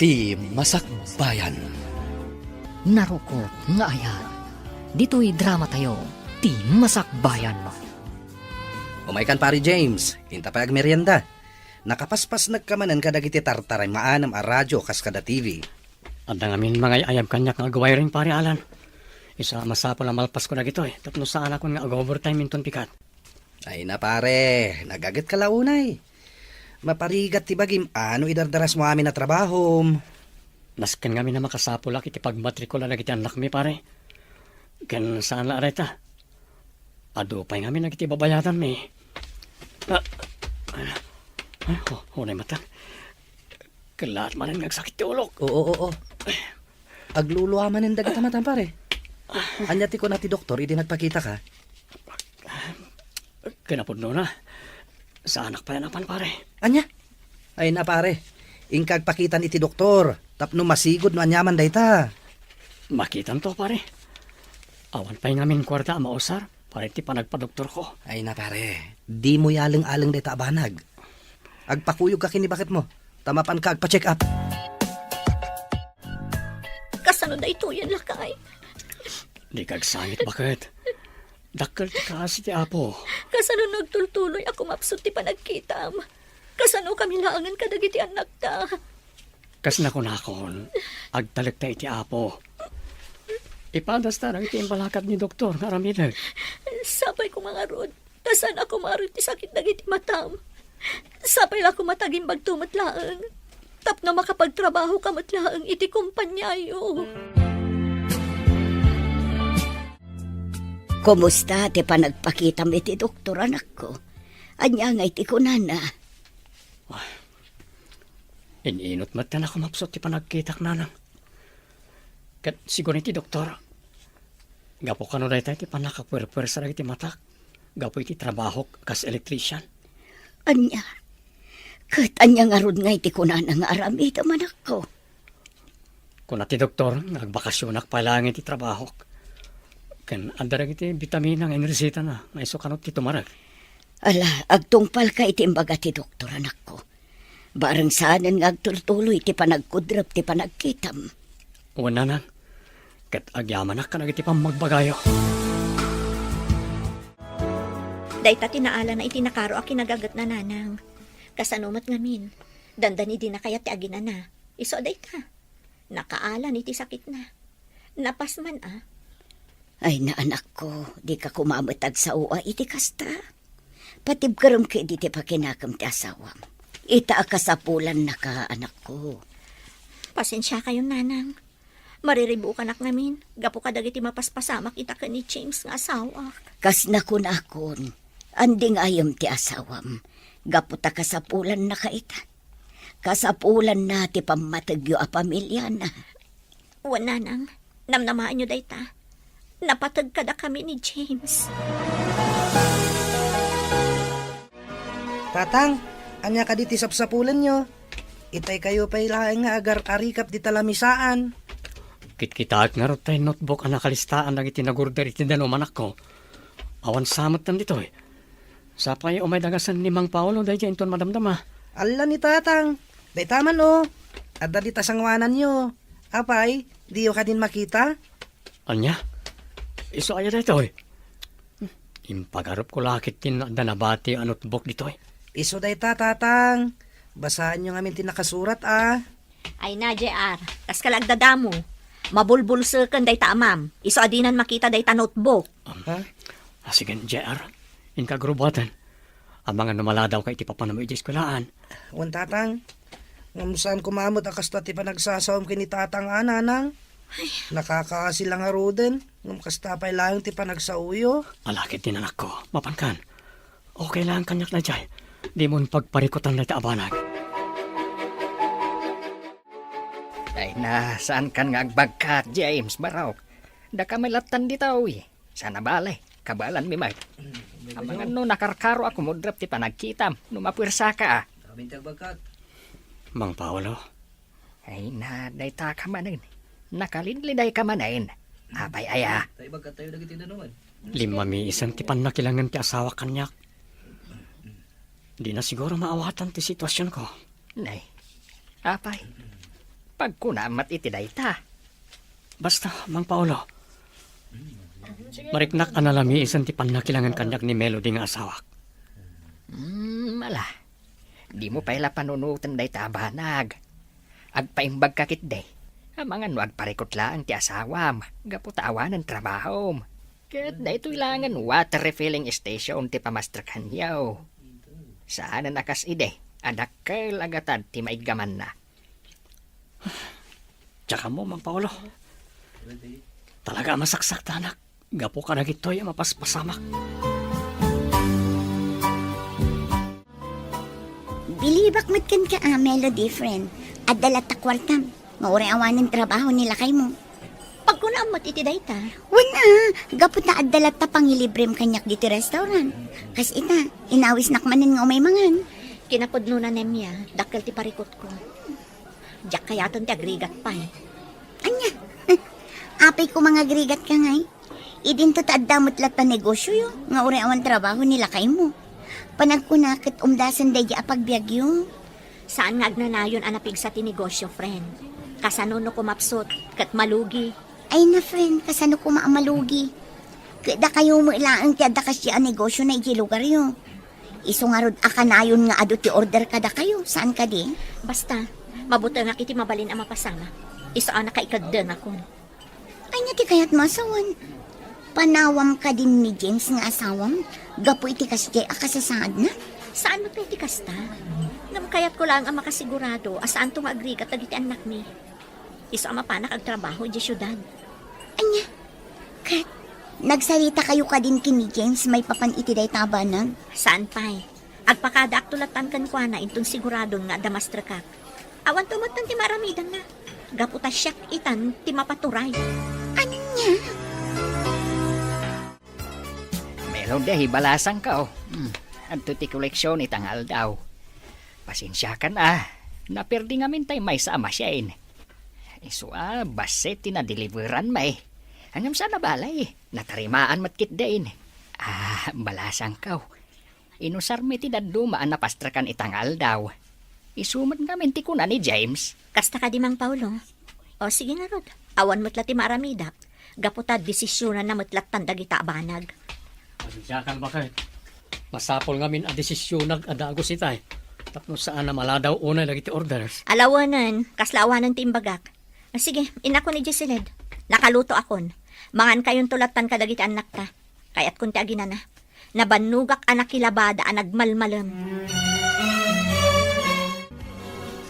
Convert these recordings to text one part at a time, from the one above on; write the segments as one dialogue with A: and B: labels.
A: Ti Masakbayan.
B: Naruko nga ayan. Dito'y drama tayo, ti Masakbayan mo.
C: Umaikan pari James, inta pa merienda. Nakapaspas nagkamanan kadagiti tartaray maanam a radyo kas kada TV.
D: Adang amin mga ayab kanyak nga agaway rin pari Alan. Isa masapol na malpas ko na gito Tapno saan ako nga ag-overtime inton pikat.
C: Ay na pare, nagagat ka launay. Maparigat ti bagim ano idardaras mo amin na trabaho.
D: Nasken kami na makasapol ak iti pagmatrikula na kiti anak mi pare. Ken saan la areta? Ado pa nga mi nagiti babayatan mi. Unay mata. Kalat man ang nagsakit ti ulok.
C: Oo. Agluluaman ng dagat matan pare. Anya ti ko na ti doktor, idi nagpakita ka.
D: Kinapod na. Sa anak pa yanapan pare.
C: Anya? Ay na pare, ingkag pakitan iti doktor. Tapno masigod no anyaman dayta.
D: Makitan to pare. Awan pa yung amin kwarta mausar. Pare ti panagpa-doktor ko.
C: Ay na pare, di mo yalang-alang dayta abanag. Agpakuyog ka kini bakit mo. Tamapan ka agpa-check up.
E: Kasano na ito yan lakay?
D: Di kagsangit bakit? Dakkel ti kasi ti apo.
E: Kasano nagtultuloy ako mapsot ti panagkitam? Kasano kami laangan kadagiti anak ta?
D: Kas nakunakon, agtalik ta iti apo. Ipadas ta lang iti imbalakad ni doktor nga ramidag.
E: Sapay ko mga rod. Tasan ako marit ti sakit dagiti matam. Sapay ako mataging bagtumatlaang. Tapno makapagtrabaho ka matlaang iti kumpanyayo.
F: Kumusta ti panagpakitam iti doktor anak ko? Anya nga iti kunana.
D: Ininot matan ako mapsot ti panagkitak nanang. Kat siguro iti doktor. Gapo ka no dahi tayo ti panakapwer-pwer sa iti matak. Gapo iti trabaho kas electrician.
F: Anya? Kat anya nga rod nga iti kunana nga aramid anak ko.
D: Kung ti doktor, nagbakasyonak pa lang iti trabaho. Ken andarag iti vitamina nga inresita na. Nga iso kanot ti tumarag.
F: Ala, agtungpal ka iti imbaga ti doktor anak ko. Barang saanan nga agturtuloy ti panagkudrap ti panagkitam.
D: Wala nang. Kat agyaman na ka na iti pamagbagayo.
E: Dayta tinaala na iti nakaro a kinagagat na nanang. Kasanumat ngamin. Dandani di na kaya ti agina na. Iso dayta. Nakaala iti sakit na. Napasman
F: Ay na anak ko, di ka kumamatag sa uwa iti kasta. Patibkaram ka di ti pakinakam ti asawam. Ita akasapulan na ka anak ko.
E: Pasensya kayo nanang. Mariribu ka nak namin. Gapo ka dagiti mapaspasamak ita ka ni James nga asawa.
F: Kas nakun, anding ayam ti asawam. Gaputa kasapulan na kaita. Kasapulan na ti pamatagyo a pamilya na.
E: Nanang, namnamaan nyo dayta. Napatag kada kami ni James.
C: Tatang, anya ka diti sapsapulan nyo. Itay kayo pa ilaang nga agar arikap di talamisaan.
D: Kitkitaat nga rin tayo notebook ang nakalistaan na itinagurder itinanumanak ko. Awan samot tam dito Sapay umay dagasan ni Mang Paolo dahil dyan ton madamdama.
C: Ala ni tatang, day taman o. At dadi tasangwanan nyo. Apay, di yo ka din makita?
D: Anya? Iso aya dito Impagarap ko lakit tin danabati ang notebook dito
C: Iso day tatang. Basaan nyo ngamin tinakasurat
E: Ay na, JR. Kas kalagdadamo. Mabulbulsa kan dayta amam. Iso adinan makita dayta notebook.
D: Sige, JR. Inkagrubatan. Ang mga numaladaw ka iti papanamo iti eskulaan.
C: Wan tatang, ngamusan kumamot akas ti panagsasawam kini tatang nanang. Nakakasilang haruden. Ngamkastapay lang ti panagsauyo.
D: Alakit din anak ko. Mapankan. Okay lang kanyak na dyan. Di mo pagparikutan na abanag.
G: Ay na, saan kan nga agbagkat, James Baraw? Da ka malatan dito, Sana balay, kabalan mi Mike. Ang mga nakarkaro ako mudrap ti panagkitam, numapwersa ka
D: Mang Paolo.
G: Ay na, day ta ka manin. Nakalidliday ka manain. Apay aya.
D: Lima mi isang tipan na kilangan ti asawa kanyak. Di na siguro maawatan ti sitwasyon ko.
G: Nay, apay. pagkunamat iti dayta.
D: Basta, Mang Paolo. Mariknak analami isan ti panakilangan kanyak ni Melody nga asawak.
G: Mala. Di mo paila panunutan dayta banag. Agpaimbag kakit day. Amangan no agparikot lang ti asawam. Gaputawan ng trabaho. Kat da ito ilangan water refilling station ti pamastrakan yaw. Saan na nakas ide? Anak kay lagatan ti maiggaman na.
D: Tsaka mo, Mang Paolo. Talaga masaksak tanak. Gapo ka na gito'y mapaspasamak.
F: Bilibak mat kan ka, Melody, friend. At dalat takwartam. Mauri awanin trabaho nila kay mo.
E: Pagkunaamot iti dayta.
F: Wala, gapot na adalat ta pangilibrem kanyak diti restaurant. Kas ita, inawis nakmanin nga umay mangan.
E: Kinapudno na nemya, dakkel ti parikot ko. Diyak kayaton ti agrigat pa eh.
F: Anya, apay ko mga grigat ka ngay. Idin to taadamot lat pa negosyo yo, nga uri awan trabaho nila kay mo. Panagkunakit umdasan day apagbiagyo.
E: Saan nga agnanayon anapig sa tinegosyo, friend? Kasano no kumapsot, kat malugi.
F: Ay na friend, kasano ko maamalugi. Kada kayo mo ilaang tiyada kasya ang negosyo na iji lugar yo. Iso nga rod akanayon nga ado ti order kada kayo. Saan ka di?
E: Basta, mabuti nga kiti mabalin ang mapasama. Iso ang nakaikagdang ako.
F: Ay nga ti kayat masawan. Panawam ka din ni James nga asawam. Gapo iti kasya akasasaad na.
E: Saan mo ti kasta? Namkayat ko lang ang makasigurado asaan tong agrigat agiti anak mi. Iso ang mapanak ang trabaho di syudad.
F: Anya, Kat, nagsalita kayo ka din kini James may papan iti day tabanag.
E: Saan pa'y? Agpakada aktulatan kan kwa na intong siguradon nga damastra kak. Awan tumutan ti maramidan na. Gaputa siyak itan ti mapaturay.
F: Anya?
G: Melody, balasang ka oh. Adto ti koleksyon itangal daw. Pasensya ka na. Naperdi nga mintay may sa amasyain. Iso baset tinadeliveran may. Hangam sana balay. Natarimaan matkit dain. Balasang ka oh. Inusar mi ti dadumaan na pastrakan itangal daw. Isumat nga minti ko na ni James.
E: Kasta ka di Mang Paulo. O sige nga rod. Awan mo't ti maramidak. Gaputa desisyonan na mo't tandagita banag.
D: Pasensya ka ba kayo? Masapol nga min a desisyon nag-adagos itay. Tapos saan na maladaw unay lagi ti orders.
E: Alawanan, kaslawanan ti imbagak. Sige, inako ni Jesseled. Nakaluto akon. Mangan kayong tulatan kadagiti anak ta. Kaya't kun ti agina na. Nabanugak anak kilabada ang nagmalmalam.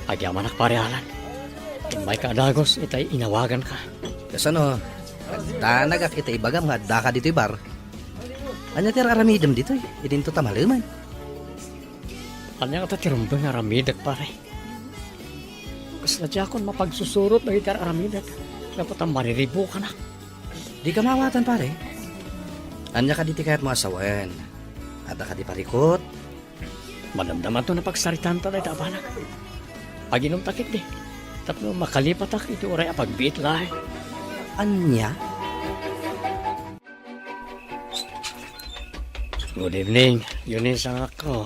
D: Agyaman ak parehalan. Kung may kaadagos, itay inawagan ka.
C: Kasano, tanag ak ita ibagam nga daka dito'y bar. Anya ter aramidem dito'y, idin to tamalaman.
D: Kanya ka tirumbang aramidak pare. Kas na diyakon mapagsusurot na itar aramidak. Dapat ang mariribo ka na.
C: Di ka mawatan pare. Anya ka diti kayat mo asawan. At ka di parikot.
D: Madamdaman to na pagsaritan ta na itabanak. Paginom takit di. Tapos makalipatak ito oray apagbiit lahi.
C: Anya?
D: Good evening. Yun isang ako.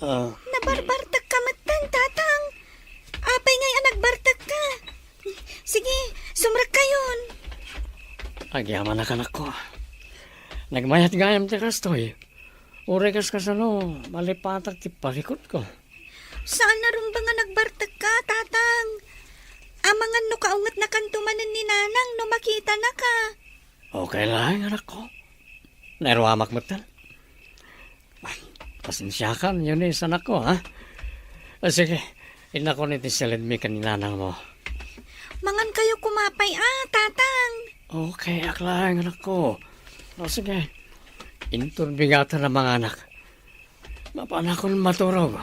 F: Nabarbartag ka matan, tatang. Apay ngay nagbartag ka. Sige, sumrak kayon.
D: Agyaman na kanak ko. Nagmayat gayam ti kastoy. Ure kas kasano, malipatak ti parikot ko.
F: Saan na rin ba nga nagbartag ka, tatang? Amangan no kaungat na kantumanan ni nanang no makita na ka.
D: Okay lang, anak ko. Nairwamak mo tal. Pasensya ka, yun anak ko, ha? Sige, inako ni tisilid mi kaninanang mo.
F: Mangan kayo kumapay, tatang.
D: Okay, aklang, anak ko. O sige, inturbigatan ng mga anak. Mapanakon maturog.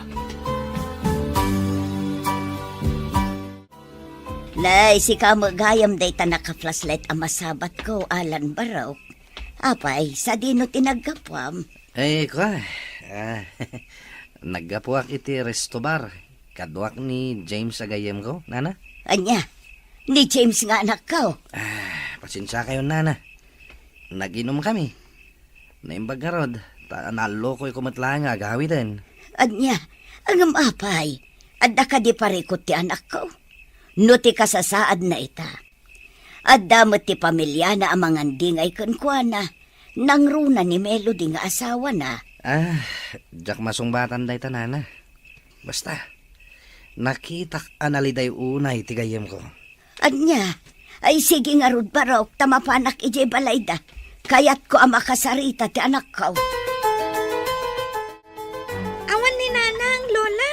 F: Lay, si kamagayam day ta naka-flashlight ang masabat ko, Alan Baraw. Apay, sa dino tinagkapwam.
C: Eh, kwa. Naggapuak iti resto bar. Kadwak ni James agayem ko, nana.
F: Anya, ni James nga anak ko.
C: Pasensya kayo, nana. Naginom kami. Naimbag nga rod. Naloko'y kumatla nga agawi din.
F: Anya, ang apay. Adda ka di parikot ti anak ko. No ti kasasaad na ita. Adda mo ti pamilya na amang dingay kunkwana. Nang runa ni Melody nga asawa na.
C: Jak masungbatan day tanana. Basta, nakitak analiday unay tigayem ko.
F: Anya, ay sige nga rod barok, tamapanak ijay balayda. Kayat ko ang makasarita ti anak ko.
E: Awan ni nanang, lola.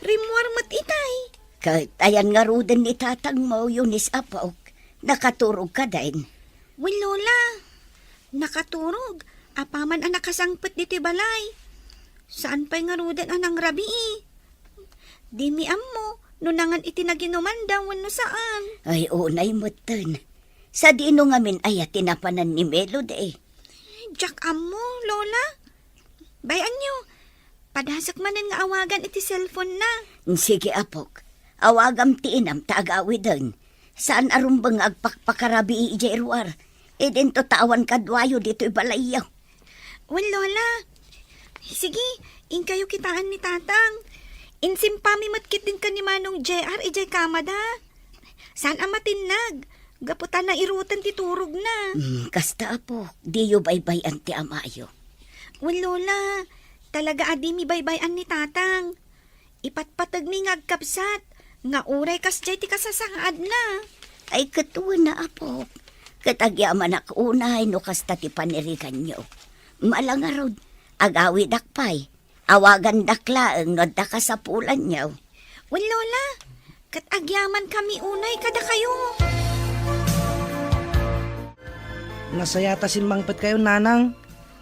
E: Rimwar mat itay.
F: Kahit ayan nga ruden ni tatang mo, Yunis Apok, nakaturog ka din.
E: Well, lola. Nakaturog. Apaman ang nakasangpet diti balay. Saan pa'y nga ruden anang rabi Di mi ammo, nunangan itinaginuman daw no saan.
F: Ay, unay mo ten. Sa dino ngamin ay tinapanan ni Melody.
E: Jack ammo, lola. Bayan nyo. Padasak manan nga awagan iti cellphone na.
F: Sige, Apok. Awagam ti inam taagawi din. Saan arumbang agpakpakarabi ijay ruar? E din to tawan kadwayo dito ibalayaw.
E: Well, lola. Sige, in kayo kitaan ni tatang. Insimpami matkit din ka ni Manong JR ijay kamada. Saan ang matinag? Gaputan na irutan ti turog na.
F: Kasta, Apok. Di yu baybay ti amayo.
E: Well, lola. Talaga adi mi baybayan ni tatang. Ipatpatag mi ngagkapsat. Nga uray kas jay ti kasasaad na.
F: Ay, katuwa na, Apok. Katagyaman ak unay no kasta ti panirikan nyo. Malangarod, agawi dakpay. Awagan daklaeng no dakasapulan nyo.
E: Well, lola. Katagyaman kami unay kada kayo.
C: Nasayata sinmangpet kayo, nanang.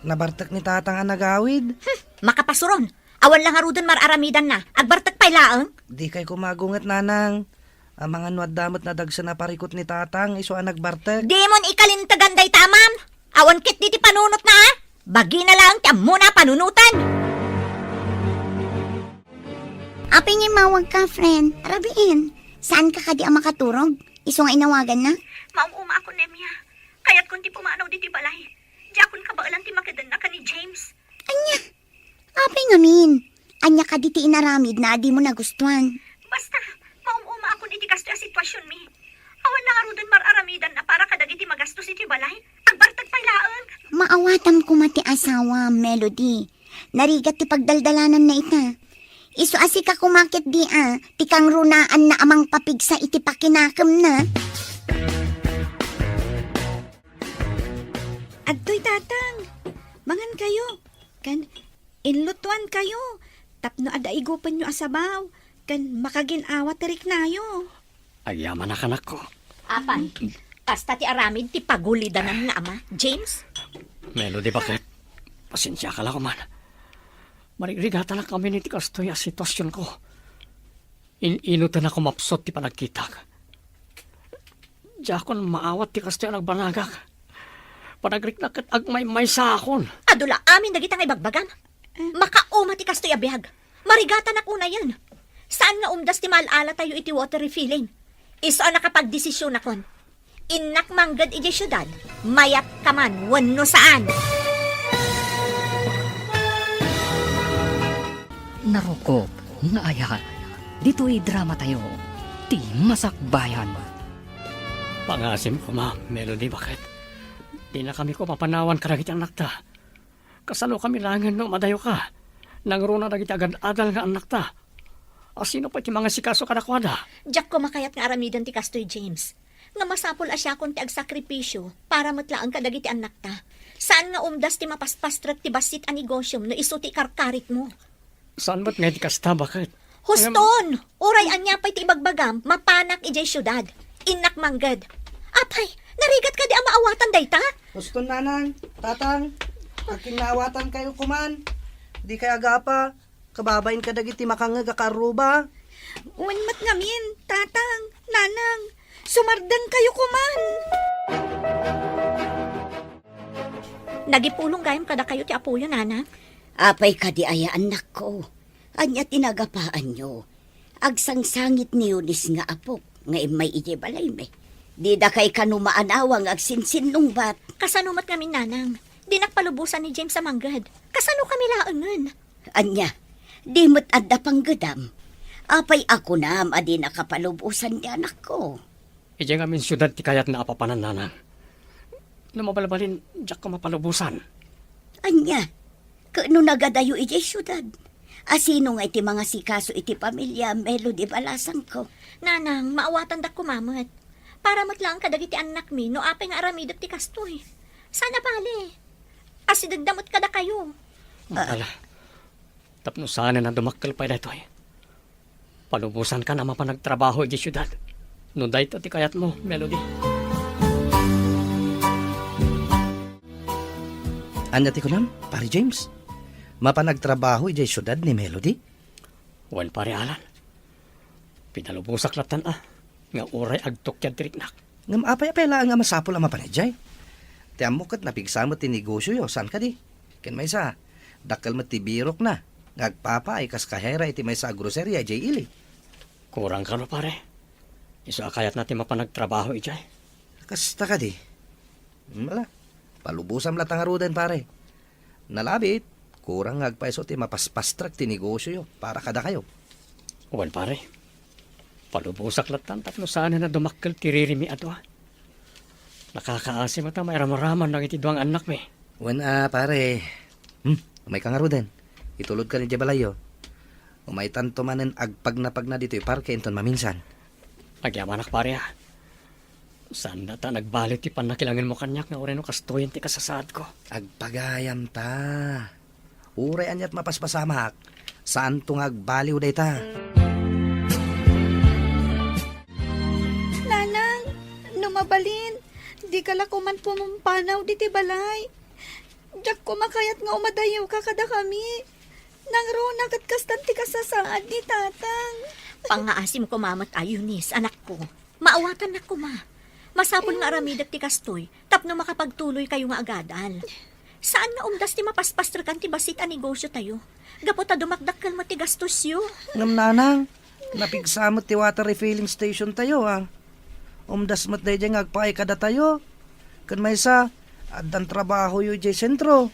C: Nabartak ni tatang ang nagawid.
E: Makapasuron. Awan lang harudan mararamidan na. Agbartak pa'y laang.
C: Di kay kumagungat, nanang. Ang mga nuwad damot na dagsa na parikot ni tatang, iso ang nagbartak.
E: Di mon ikalintaganday tamam. Awan kit di ti panunot na. Bagi na lang ti ammo na panunutan.
H: Apay nga mawag ka, friend. Arabiin, saan ka kadi ang makaturog? Iso nga inawagan na?
E: Maumuma ako, Nemya. Kaya't kung ti pumanaw di ti balay. Di akon kabaalan ti makadan na ka ni James.
H: Anya, apay nga min. Anya ka di ti inaramid na di mo nagustuhan.
E: Basta, maumuma ako di ti kasto a sitwasyon mi. Awan na harudan mararamidan na para kadagi ti magastos iti balay. Agbartag pa'y laang.
H: Maawatam ko mati asawa, Melody. Narigat ti pagdaldalanan na ita. Iso asi ka kumakit di ti kang runaan na amang papigsa iti pakinakam na.
E: Adtoy tatang. Mangan kayo. Kan, inlutuan kayo. Tapno adaigupan nyo asabaw. Kan, makaginawa tarik nayo.
D: Agyaman na kanak ko.
E: Apan, kasta ti aramid ti pagulidanan nga ama, James?
D: Melody, bakit? Pasensya ka lang ko man. Marigata na kami ni ti kastoy a sitwasyon ko. Inutan ako mapsot ti panagkitag. Diya akon maawat ti kastoy ang nagbanagak. Panagrik na kat agmay-may sa akon.
E: Adula, amin dagitang ibagbagan. Makauma ti kastoy abihag. Marigata na kuna yan. Saan nga umdas ti malala tayo iti water refilling? Iso ang nakapagdesisyon akon. Inak manggad iti syudad. Mayat kaman, wano saan.
B: Narukop nga ayat. Dito'y drama tayo. Ti Masakbayan.
D: Pangasim ko, ma'am. Melody, bakit? Di na kami ko mapanawan karagit ang nakta. Kasano kami langan no madayo ka. Nangruna na kita agad-adal nga ang nakta. Sino pa iti mga sikaso kadakwada?
E: Jack ko makayat nga aramidan ti kastoy James. Nga masapol asya kon ti agsakripisyo para matlaang kadagiti anak ta. Saan nga umdas ti mapaspastrak ti basit a negosyom no iso ti karkarit mo?
D: Saan ba't nga di kasta, bakit?
E: Huston! Uray anya pa'y ti ibagbagam, mapanak ijay syudad. Inak manggad. Apay, narigat ka di ang maawatan dayta?
C: Gusto, nanang, tatang, aking naawatan kayo kuman. Di kaya agapa, kababain ka dagiti makangag akaruba.
E: Wanmat ngamin, tatang, nanang, sumardan kayo kuman. Nagipulong gayam kada kayo ti apuyo, nana.
F: Apay ka di aya anak ko. Anya tinagapaan nyo. Agsangsangit ni Yunis nga apok. Nga may ije balay me. Di da kay kanumaanawang agsinsinong bat.
E: Kasanumat ngamin, nanang. Di nakpalubusan ni James sa manggad. Kasano kami laangan?
F: Anya, di mo't adda pang gadam. Apay ako na, adi nakapalubusan di anak ko.
D: Ije nga min syudad ti kayat na apapanan nanang. Namabalabalin, diyak ko mapalubusan.
F: Anya, kano nagadayo iti syudad? Asino nga iti mga sikaso iti pamilya, Melody balasan ko.
E: Nanang, maawatan dak kumamot. Para matlang kadagiti anak mi, no apay nga aramidot ti kastoy. Sana bali. Asidagdamot kada kayo.
D: Ala, tapno sana na dumakkel pa dito eh. Palubusan ka na mapanagtrabaho iti syudad. No dahito ti kayat mo, Melody.
C: Anya ti kunam, pare James. Mapanagtrabaho ijay syudad ni Melody.
D: Wan pare alan. Pinalubusak latan nga uray agtokyad tiriknak.
C: Ngam apay-apay lang nga masapol ang mapanadjay. Ti amukat napigsa mo ti negosyo yo, san ka di? Ken may sa, dakal mo ti birok na. Ngagpapa ay kas kahera iti may sa groceria jay ili.
D: Kurang ka no pare. Iso akayat natin mapanagtrabaho ijay.
C: Kasta ka di. Wala. Palubusam latang arudan pare. Nalabit, kurang ngagpaiso ti mapaspastrak ti negosyo yo para kada kayo.
D: Wan pare. Palubusak latan tapno sana na dumakkel tiririmi ato Nakakaasim ata may ramaraman ng iti duwang anak me.
C: Wan pare. Umay kang arudan. Itulod ka ni Jabalayo. Umay tanto manen agpag na dito parke inton maminsan.
D: Agyamanak pare Saan na ta nagbalit ti panakilangin mo kanyak nga oreno kastoyan ti kasasad ko.
C: Agpagayam ta. Uray anyat mapaspasamak. Saan tong agbaliw day ta?
I: Nanang, numabalin. Di ka lakuman pumumpanaw di ti balay. Diyak ko makayat nga umadayaw ka kada kami. Nang rona kat kastan ti kasasaad di tatang.
E: Pangaasim ko mamat ayunis, anak ko. Maawatan na ko ma. Masapon nga aramidak ti kastoy, tapno makapagtuloy kayo nga agadal. Saan nga umdas ti mapaspastrakan ti basit a negosyo tayo? Gapo ta dumakdakkel mo ti gastos yo.
C: Ngam nanang, napigsamot ti water refilling station tayo Umdas mat day jay ngagpaay kada tayo. Kan may sa, adan trabaho yu jay sentro.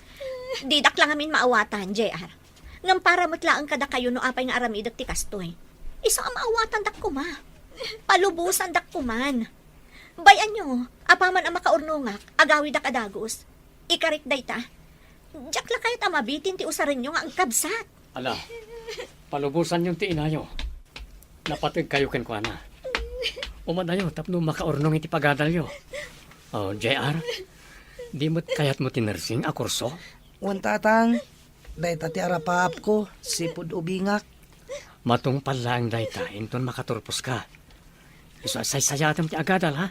E: Didak lang amin maawatan, JR. Ngam para matlaang kada kayo no apay nga aramidak ti kastoy. Isa ang maawatan dak ko ma. Palubusan dak ko man. Bayan nyo, apaman ang makaurnungak, agawi dak adagos. Ikarik day ta. Diyak la kayo tamabitin ti usarin nyo nga ang kabsat.
D: Ala, palubusan yung ti inayo. Napatig kayo ken kwa na. Umadayo, tapno makaurnong iti pagadalyo. Oh, JR, di mo't kayat mo tinersing a kurso?
C: Wan tatang, day tati arapap ko, sipud ubingak.
D: Matungpal lang dayta, inton makaturpos ka. Iso asay-sayatam ti agadal, ha?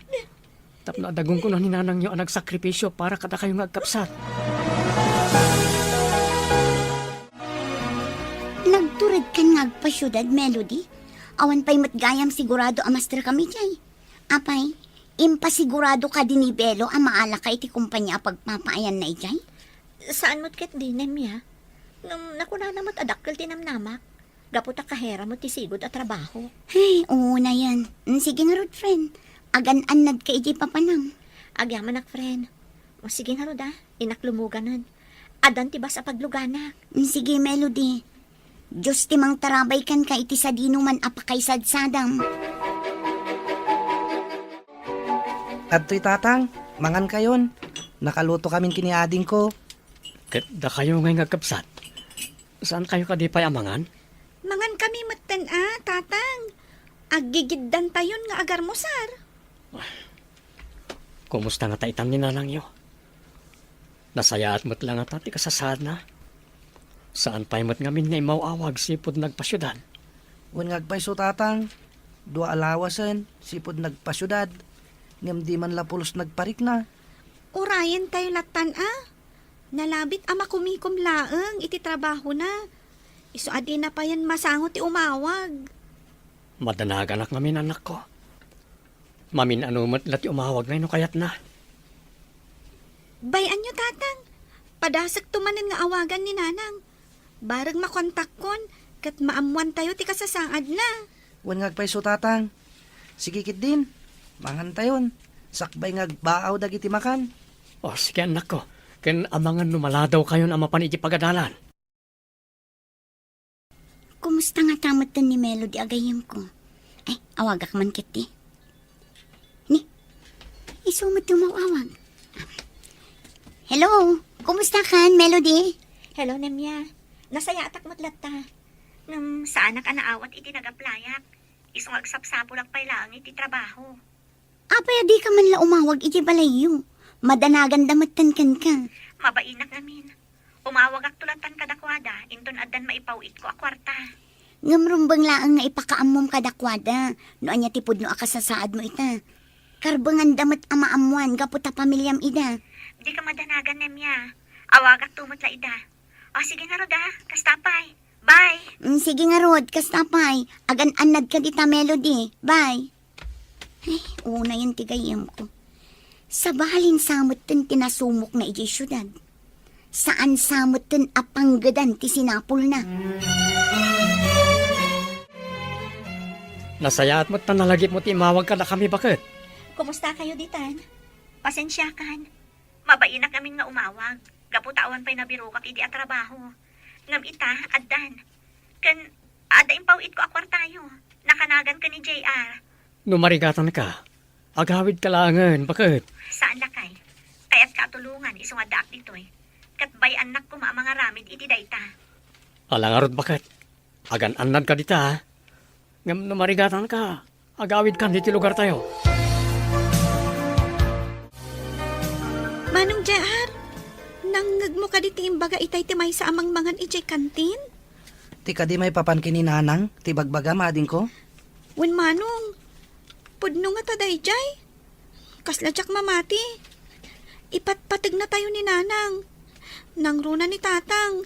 D: Tapno adagong ko na ninanang nyo ang nagsakripisyo para kada kayo agkapsat.
H: Nagturid kan ngagpasyudad, Melody. Awan pa'y matgayam sigurado amastra kami jay. Apay, impasigurado ka dinibelo ang maala ka iti kumpanya pagpapaayan na ijay.
E: Saan mo't ket dinem ya? Nung nakunana mo't adakkel tinamnamak. Gaputa kahera mo ti sigod at trabaho.
H: Ay, oo na yan. Sige nga, Rod, friend. Agan-anad ka iti papanam.
E: Agyaman nak, friend. O sige nga, Roda. Inaklumuganan. Adan ti ba sa pagluganak?
H: Sige, Melody. Diyos timang tarabay kan ka iti sa dinuman apakay sadsadam.
C: At to'y tatang, mangan kayon. Nakaluto kaming kiniading ko.
D: Ket da kayo ngay agkapsat. Saan kayo kadipay amangan?
I: Mangan kami matan tatang. Aggigiddan tayon nga agar mo, sar.
D: Kumusta nga taitam ni nanang yo? Nasayaat mo't lang at ati kasasad na. Saan pa'y mo't ngamin nga imawawag sipod nagpasyudan?
C: Wan ngagpaiso tatang, dua alawasan, sipod nagpasyudad. Ngam di man lapulos nagparik na.
I: Urayan tayo latan Nalabit ama kumikom laeng iti trabaho na. Iso adi na pa yan masangot ti umawag.
D: Madanagan ak ngamin anak ko. Mamin anumat lati umawag ngayon kayat na.
I: Bayan nyo tatang. Padasak tumanan nga awagan ni nanang. Barag makontak kon, kat maamuan tayo ti kasasaad na.
C: Wan ngagpaiso tatang. Sige kit din, mangan tayon. Sakbay ngagbaaw dagiti makan.
D: O sige anak ko, ken amangan numaladaw kayo na mapan iti pagadalan.
H: Kumusta nga tamad tan ni Melody agayim ko? Ay, awagak man kiti. Ni, isumot tumawawag. Hello, kumusta kan, Melody?
E: Hello, Nemya. Nasaya atak matlata. Saan ka naawat iti nagaplayak? Isong agsapsapulak pa'y lang iti trabaho.
H: Apay, di ka man la umawag iti balayo. Madanagan damatan kan ka.
E: Mabainak namin. Umawag ak tulatan kadakwada, inton addan maipawit ko a kwarta.
H: Ngamrumbang laang nga ipakaamom kadakwada. No anya tipod no akasasaad mo ita. Karbangan damat amaamuan, gaputa pamilyam ida.
E: Di ka madanagan, Nemya. Awag ak tumot la ida. O sige na Roda, kastapay. Bye!
H: Sige nga Rod, kastapay. Agan-anad ka dita, Melody. Bye. Ay, una yung tigayam ko. Sa bahalin samot tin tinasumok na iti syudad. Saan samot tin apanggadan ti sinapol na.
D: Nasayaat mo't tanalagip mo't imawag ka na kami bakit?
E: Kumusta kayo ditan? Pasensyakan. Mabainak namin nga umawag. Gaputawan pa'y nabirukak idi a trabaho. Ngam ita, addan. Kan, ada impawit ko akwar tayo. Nakanagan ka ni JR.
D: Numarigatan ka. Agawid ka langan, bakit?
E: Saan lakay? Kaya't katulungan, isong adaak dito'y. Kat bay anak ko mga ramid iti dayta.
D: Alangarod bakit? Agan anad ka dita, ha? Ngam numarigatan ka. Agawid ka dito lugar tayo.
I: Manong JR, nanggag mo ka diti imbaga itay timay sa amang mangan ijay kantin?
C: Ti ka di may papan kininanang, ti bagbaga mading ko.
I: Wen manong, pudno nga taday jay. Kasladyak mamati. Ipatpatig na tayo ni nanang. Nangruna ni tatang.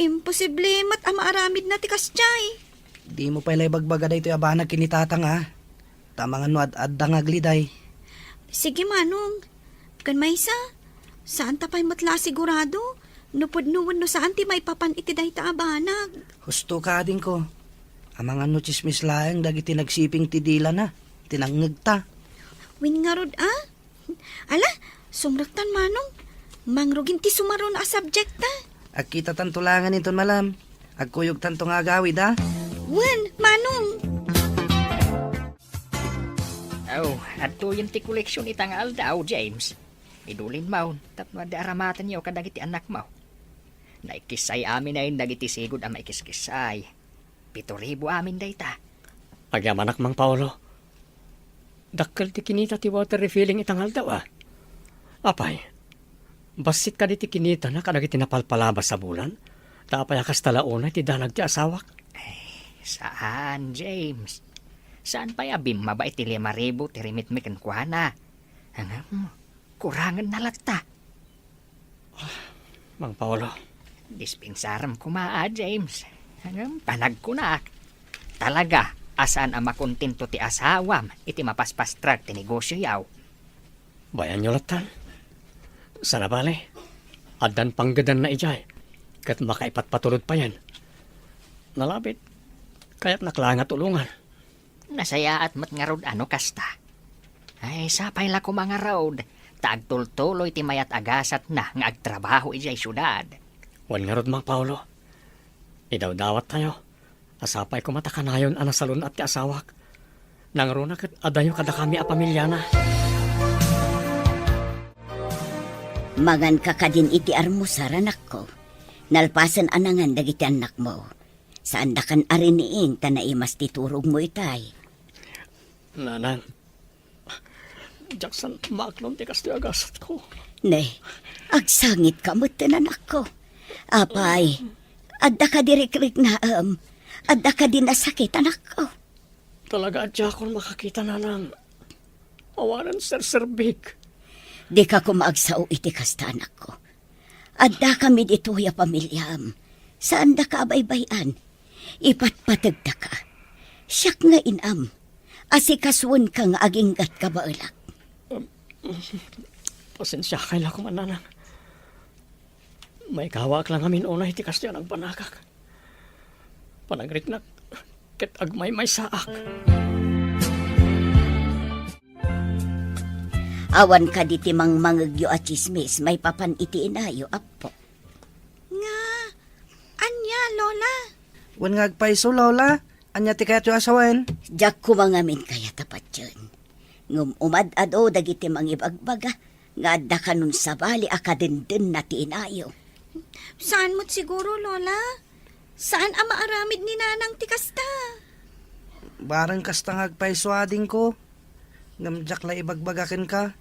I: Imposible mat amaaramid na tikas jay.
C: Di mo pala bagbaga da ito abanag kinitatang ha. Tamangan no ad-ad nga gliday.
I: Sige manong, kan maysa, saan tapay matla sigurado? Nupod-nuwan no saan ti may papan iti day ta abanag.
C: Husto ka din ko. Amangan no chismis laeng dagiti nagsiping ti dila na. Tinangag ta.
I: Win nga rod Ala, sumraktan manong. Mangrugin ti sumaro na a subject ta.
C: Agkita tantulangan iton malam. Agkuyog tanto nga agawid ha.
I: Wen, manong.
G: Oh, adto yung ti koleksyon itang aldaw, James. Idulin maun, tapno da aramatan niyo kadagiti anak mo. Naikisay amin na yun dagiti sigod ang maikiskisay. 7,000 amin dayta.
D: Agyaman Mang Paolo. Dakkel ti kinita ti water refilling itang aldaw, ah. Apay, basit ka di ti kinita na kadagiti napalpalabas sa bulan. Tapay akas talauna ti danag ti asawak.
G: Saan, James? Saan pa abim mabait ti 5,000 ti rimit mi kenkwana? Hangam, kurangan na latta.
D: Mang Paolo.
G: Dispensaram kumaa, James. Hangam, panagkunak. Talaga, asaan ang makontinto ti asawam, iti mapaspastrag ti negosyo yaw.
D: Bayan nyo latan. Sana bale, adan panggadan na ijay. Kat makaipatpatulod pa yan. Nalabit, kaya't naklanga tulungan.
G: Nasaya at matngarod ano kasta. Ay, sapay la ko mga road. Taagtultuloy ti mayat agasat na nga agtrabaho ijay syudad.
D: Wan nga rod, Mang Paolo. Idaw-dawat tayo. Asapay ko matakanayon anasalon at ti asawak. Nangruna kat adayo kada kami a pamilya na.
F: Magan ka kadin iti armusar, anak ko. Nalpasan anangan dagiti anak mo. Saan da kan ariniing tanaimas titurog mo itay.
D: Nanang, Jackson, maklon ti kasto agasat ko.
F: Ne, agsangit ka mo anak ko. Apay, adda ka dirikrik na adda ka din nasakit, anak ko.
D: Talaga adya akong makakita nanang. Awanan ser-serbik.
F: Di ka kumaagsaw iti kasta, anak ko. Adda kami dito ya pamilyam. Saan da ka abaybayan? Ipatpatag da ka. Siyak nga inam. Asikaswan ka nga aginggat ka baulak.
D: Pasensya kaila ko man nanang. May kawak lang amin unay ti kasto ang panakak. Panagritnak, ket agmay may saak.
F: Awan ka di timang mangagyo at chismis, may papan iti inayo, apo.
I: Nga, anya, Lola?
C: Wan nga agpaiso, Lola. Anya ti kayat yung asawan.
F: Diyak ko mangamin kaya tapat yun. Ngum umad-ado dagiti mangibagbaga, nga adda ka nun sa bali akadindin na tinayo.
I: Saan mo't siguro, Lola? Saan ang maaramid ni Nanang tikasta?
C: Barang kasta nga agpaiso ading ko. Ngamjak la ibagbagakin ka.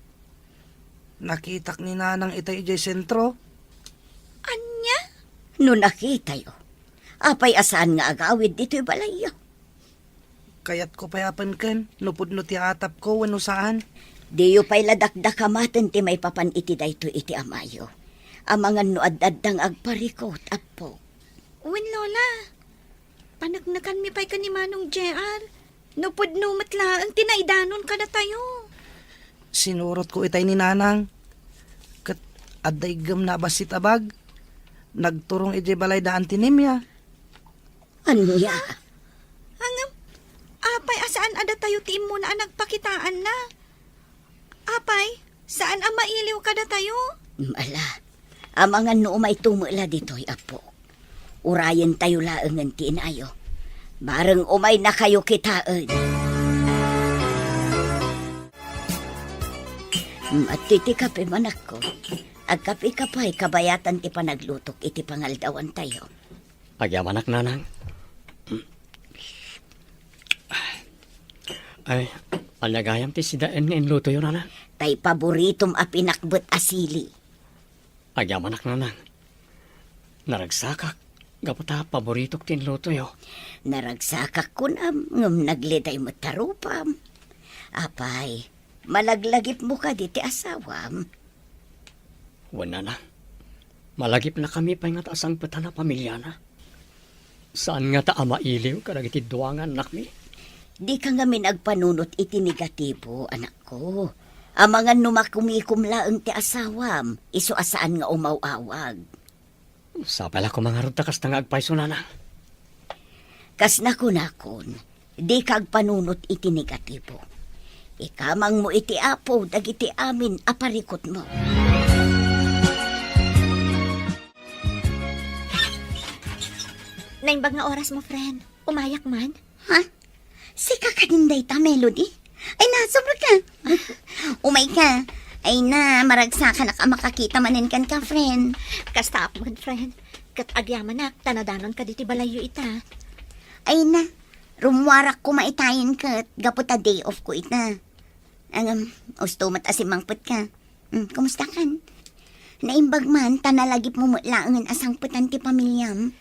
C: Nakitak ni Nanang itay ijay sentro.
I: Anya?
F: No nakita yo, apay asaan nga agawid dito'y balayo.
C: Kayat ko payapan ken, nupod no ti atap ko, wano saan.
F: Diyo pa'y ladakdakamaten ti may papan iti dayto iti amayo. Amangan no ad-addang agparikot, apo.
I: Uwin, Lola. Panagnakan mi pa'y ka ni Manong JR. Nupod no matla ang tinaidanon ka na tayo.
C: Sinurot ko itay ni Nanang. Kat aday gam na basit abag. Nagturong ijay balay daan tinimya.
F: Anya?
I: Hangam, apay asaan ada tayo tiim mo na nagpakitaan na? Apay, saan ang mailiw ka na tayo?
F: Mala, amangan no may tumula dito'y apo. Urayan tayo laangan tinayo. Bareng umay na kayo kitaan. Matiti kape manak ko. Agkapi kapay kabayatan ti panaglutok iti pangaldawan tayo.
D: Agyaman Nanang. Ay, alagayam ti sidaan nga inluto yun, Nanang.
F: Tay paboritom a pinakbet asili.
D: Agyaman Nanang. Naragsakak. Gaputa paboritok ti inluto yo.
F: Naragsakak ko na ngum nagliday mo tarupam. Apay, malaglagip mo ka di ti asawam.
D: Wala na. Malagip na kami pa nga taasang pata na pamilya na. Saan nga ta mailiw karag iti duwangan nakmi?
F: Di ka nga minagpanunot iti negatibo, anak ko. Amangan numakumikumlaang ti asawam, iso asaan nga umawawag.
D: Sa pala ko mga rutakas na nga agpaiso na.
F: Kas nakunakon, di kag panunot iti negatibo. Ikamang mo iti apo, dagiti amin, aparikot mo.
E: Naimbag nga oras mo, friend. Umayak man.
H: Ha? Si kakadinday ta, Melody? Ay na, sobra ka. Umay ka. Ay na, maragsakan na ka makakita manin kan ka, friend.
E: Kasta apod, friend. Kat agyaman na, tanadanon ka diti balayo ita.
H: Ay na, rumwarak ko maitayin ka at gaputa day off ko ita. Ustumat asimangput ka. Kumusta kan? Naimbag man, tanalagip mo mutlaangan asang putan ti pamilyam.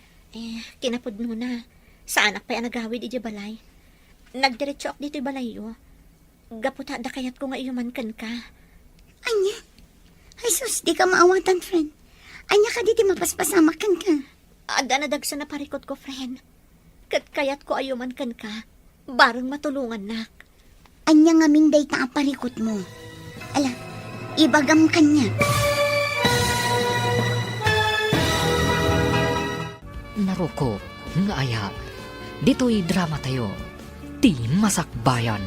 E: Kinapod mo na. Sa anak pa'y nagawid iti balay. Nagdiretso ak dito balayo. Gaputa da kayat ko nga iyuman kan ka.
H: Anya? Ay sus, di ka maawatan, friend. Anya ka diti mapaspasamak kan ka.
E: Ada nadagsa na parikot ko, friend. Kat kayat ko ayuman kan ka. Barang matulungan nak.
H: Anya nga minday ta aparikot mo. Ala, ibagam kanya.
B: Naruko, nga aya. Dito'y drama tayo. Ti Masakbayan.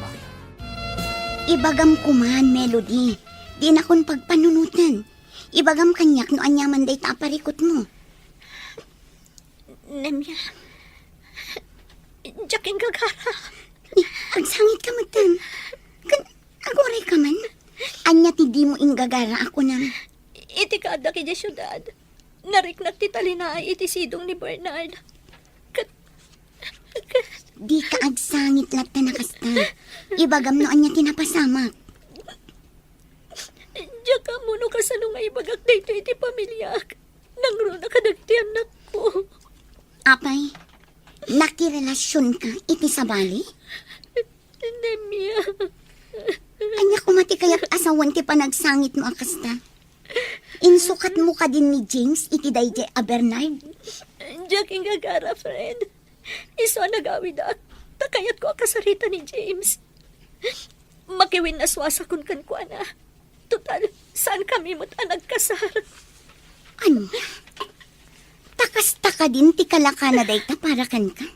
H: Ibagam kuman, Melody. Di na kon pagpanunutan. Ibagam kanyak no anyaman day ta aparikot mo.
E: Nemya. Jaking gagara.
H: Agsangit ka matan. Agoray ka man. Anya ti di mo inggagara ako na.
E: Iti kada kaya syudad. Nariknak ti talinaay iti sidong ni Bernard.
H: Di ka agsangit lat na nakasta. Ibagam no anya tinapasamak.
E: Diya ka muno ka sa nung ibagak dito iti pamilyak. Nangro na kadagti anak ko.
H: Apay, nakirelasyon ka iti sa bali?
E: Nemya.
H: Anya kumati kaya't asawan ti panagsangit mo akasta. Insukat mo ka din ni James iti dayjay a Bernard.
E: Jaking gagara, friend. Iso nagawid at takayat ko akasarita ni James. Makiwin na swasa kun kan ko na. Total, saan kami mo't nagkasar?
H: Anya? Takas-taka din ti kalaka na dayta para kan ka.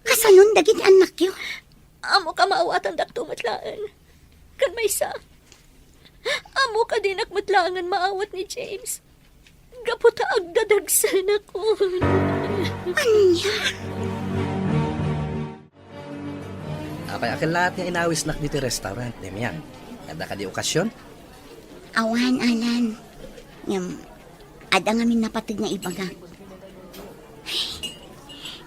H: Kasanon dagiti anak yo.
E: Amo ka maawatan dakto matlaan. Kan may sa. Amo ka din akmatlangan maawat ni James. Gaputa agdadagsan ako.
H: Anya?
C: Apay akin lahat nga inawis nak dito restaurant, Demian. Kada ka di okasyon?
H: Awan, Alan. Ada ngamin napatig nga ibaga.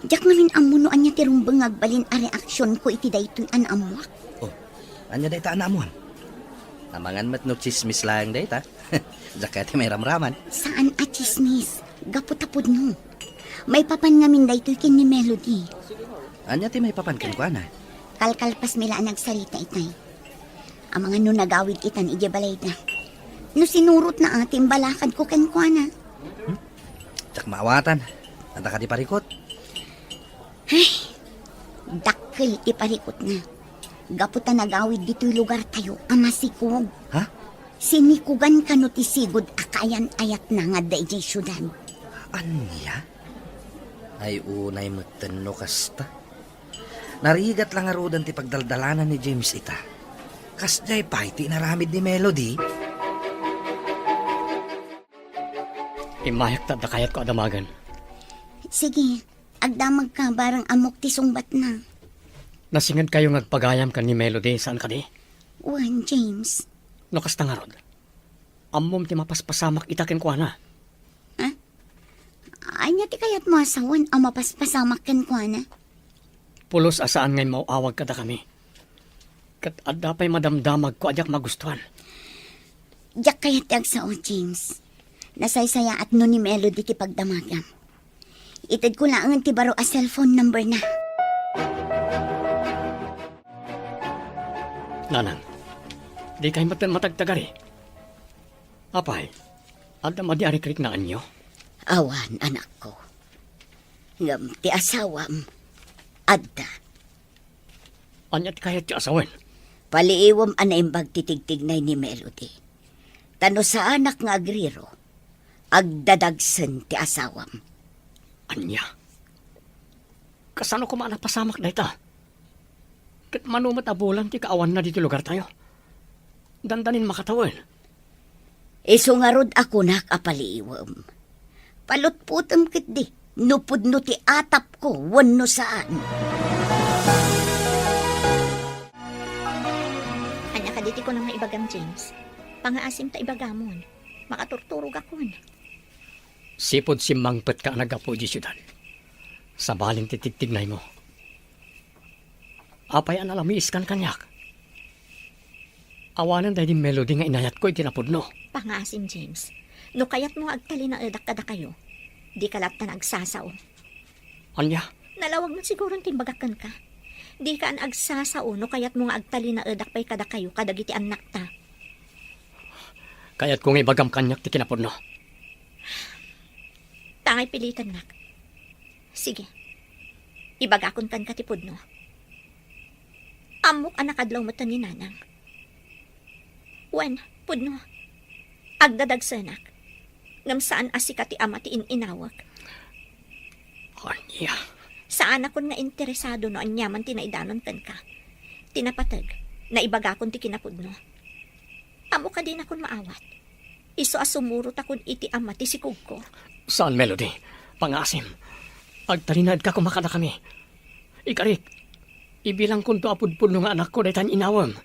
H: Jak ngamin amunoan niya tirumbang agbalin a reaksyon ko iti daytoy an amwak.
C: Oh, anya day ta anamon? Namangan mat no chismis lang day ta. Jak may ramraman.
H: Saan a chismis? Gaputapod no. May papan ngamin daytoy kin ni Melody.
C: Anya ti may papankin ko ana.
H: Kalkalpas mila ang nagsalita itay. Ang mga no nagawid itan ije balay na. No sinurot na ating balakad ko ken kuana.
C: Jak maawatan. Anta ka di parikot.
H: Dakkel iparikot na. Gaputa nagawid dito'y lugar tayo, amasikog.
C: Ha?
H: Sinikugan ka no tisigod akayan ayat na nga dayjay syudad.
C: Anya? Ay unay magtano kasta. Narigat lang arudan ti pagdaldalanan ni James ita. Kasjay pa iti naramid ni Melody.
D: Imayak ta da kayat ko adamagan.
H: Sige, agdamag ka barang amok ti sungbat na.
D: Nasingad kayo ngagpagayam ka ni Melody saan ka di?
H: Wan, James.
D: No kasta nga rod. Ammom ti mapaspasamak itakin ko na.
H: Anya ti kayat mo asawan ang mapaspasamak ken kuana.
D: Pulos asaan ngay mauawag kada kami. Kat adda pa'y madamdamag ko adyak magustuhan.
H: Jak kayat yag sao, James. Nasaysaya at no ni Melody ti pagdamagam. Itad ko lang ti baro a cellphone number na.
D: Nanang, di kayo matagtagari. Apay, adda madiari krik na anyo.
F: Awan, anak ko. Ngam ti asawam, adda.
D: Anyat kayat ti asawen.
F: Paliiwam anaimbag titigtignay ni Melody. Tano sa anak nga agriro, agdadagsen ti asawam.
D: Anya? Kasano ko pasamak na ita? Kat manumat abulan ti kaawan na dito lugar tayo. Dandanin makatawin.
F: Iso nga rod ako nakapaliiwam. Palutputam kit di, nupod no ti atap ko, wano saan.
E: Anya ka diti ko lang maibagam, James. Pangaasim ta ibagamon. Makaturturog akon.
D: Sipod si mangpet ka nagapo di syudad. Sa baling titigtignay mo. Apay an alamis kan kanyak. Awanan dahil di Melody nga inayat ko itinapod no.
E: Pangaasim, James. No kayat mo agtali na edak kada kayo. Di ka lapta nagsasao.
D: Anya?
E: Nalawag na siguro timbagakan ka. Di ka an agsasao no kayat mo nga agtali na edak pa'y kada kayo kadagiti anak ta.
D: Kaya't kung ibagam kanyak ti kinapod no.
E: Tangay pilitan nak. Sige. Ibagakon kan katipod no. Amok anak adlaw mo ni nanang. Wen, pudno. Agdadagsanak. Ngam saan asika ti ama ti inawag.
D: Anya?
E: Saan ako nga interesado no anyaman tinaidanon kan ka. Tinapatag na ibagakon ti kinapudno. Amo ka din akon maawat. Iso asumurot akon iti ama ti sikug ko.
D: Saan Melody? Pangasim. Agtalinad ka kumakada kami. Ikarik. Ibilang kun to apudpud nga anak ko daytan inawam.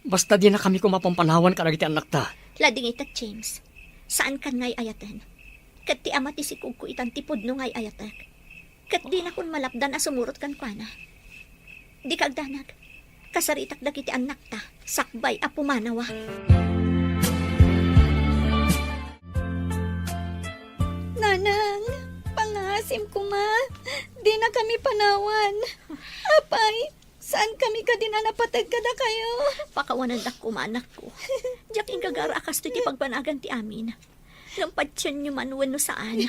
D: Basta di na kami kumapampanawan karagiti anak ta.
E: Lading itat, James. Saan kan ngay ayatan? Kat ti ama ti sikug ko itan tipod no ngay ayatak. Kat di na kun malapdan asumurot kan kwa na. Di kagdanag. Kasaritak dagiti anak ta. Sakbay apumanawa.
I: Nanang, pangasim ko ma. Di na kami panawan. Apay, saan kami ka din napatag kada kayo?
E: Pakawanan dak kumanak ko. Diyak ingagara akas to ti pagpanagan ti amin. Lampatsyan nyo man wano saan.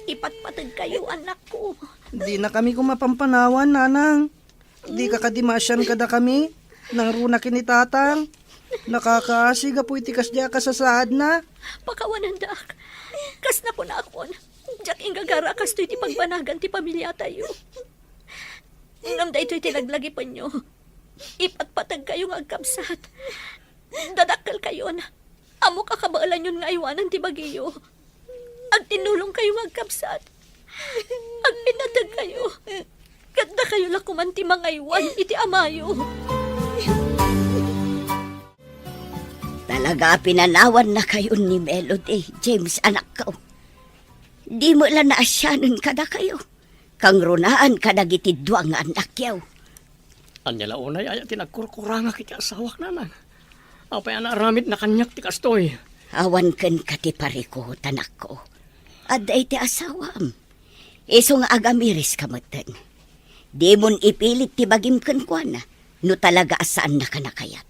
E: Ipatpatag kayo anak ko.
C: Di na kami kumapampanawan, nanang. Di ka kadimasyan kada kami. Nang runa kinitatang. Nakakaasiga po iti kasya kasasaad na.
E: Pakawanan dak. Kas na po na akon. Diyak ingagara akas to ti pagpanagan ti pamilya tayo. Ngam da ito'y tinaglagi pa nyo. Ipatpatag kayo nga agkapsat. Dadakal kayo na. Amo kakabaalan yun nga iwanan ti bagiyo. Ag tinulong kayo nga agkapsat. Ag pinatag kayo. Ganda kayo lakuman ti mga iwan iti amayo.
F: Talaga pinanawan na kayo ni Melody, James, anak ko. Di mo lang naasyanan kada kayo. Kang runaan kadagitidwa nga anak yaw.
D: Anya launay ay tinagkurkuranga kiti asawak nanan. Apay ana ramid na kanyak ti kastoy.
F: Awan ken kati pariko, tanak ko. Aday ti asawam. Iso nga agamiris kamatan. Di mon ipilit ti bagim ken kuana, no talaga asaan na kanakayat.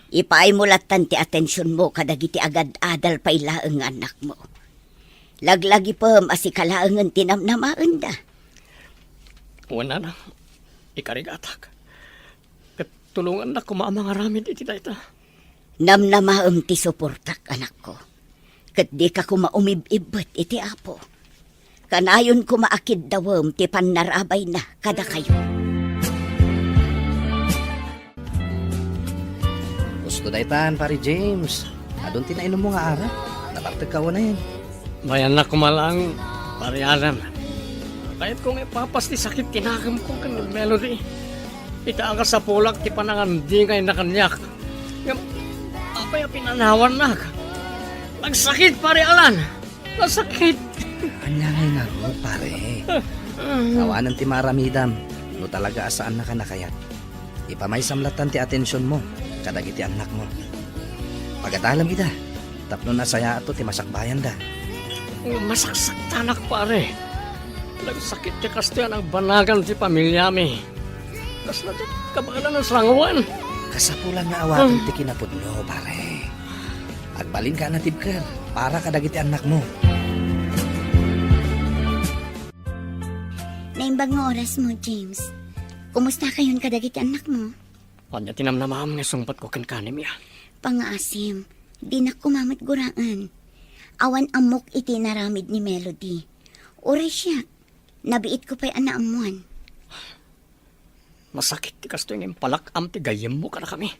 F: Ipaay mo latan ti atensyon mo kadagiti agad adal pa ilaang anak mo. Laglagi pa asikalaangan tinamnamaan da.
D: Wala na. Ikarigatak. Katulungan na kumamang aramid iti dayta.
F: Namnamaam ti suportak, anak ko. Kat di ka kumaumibibot iti apo. Kanayon kumaakid dawam ti panarabay na kada kayo.
C: Gusto daytan, pare James. Adon tinainom mo nga ara. Nabartag ka na yan.
D: Bayan na kumalang parialan. Kahit kung ipapas ti sakit tinakam ko kan Melody. Itaan ka sa pulak ti panangandingay na kanyak. Apay pinanawan na. Nagsakit parialan. Nasakit.
C: Anya ngay nga mo, pare. Awanan ti maramidam. No talaga asaan na ka nakayat. Ipamay samlatan ti atensyon mo. Kadagiti anak mo. Pagadalam ida. Tapno na saya ato ti masakbayan da.
D: Masaksak tanak pare. Nagsakit ti kastiyan ang banagan ti pamilya mi. Kas na ti kabagalan ng srangawan.
C: Kasapulan nga awaton ti kinapudno, pare. Agbalin ka na tibker. Para kadagiti anak mo.
H: Naimbag nga oras mo, James. Kumusta kayon kadagiti anak mo?
D: Kanya tinamnamam nga sungpat ko kankanim ya.
H: Pangaasim, di na kumamat guraan. Awan amok iti naramid ni Melody. Oras siya, nabiit ko pa'y anaamuan.
D: Masakit ti kasto yung impalakam ti gayem mo ka na kami.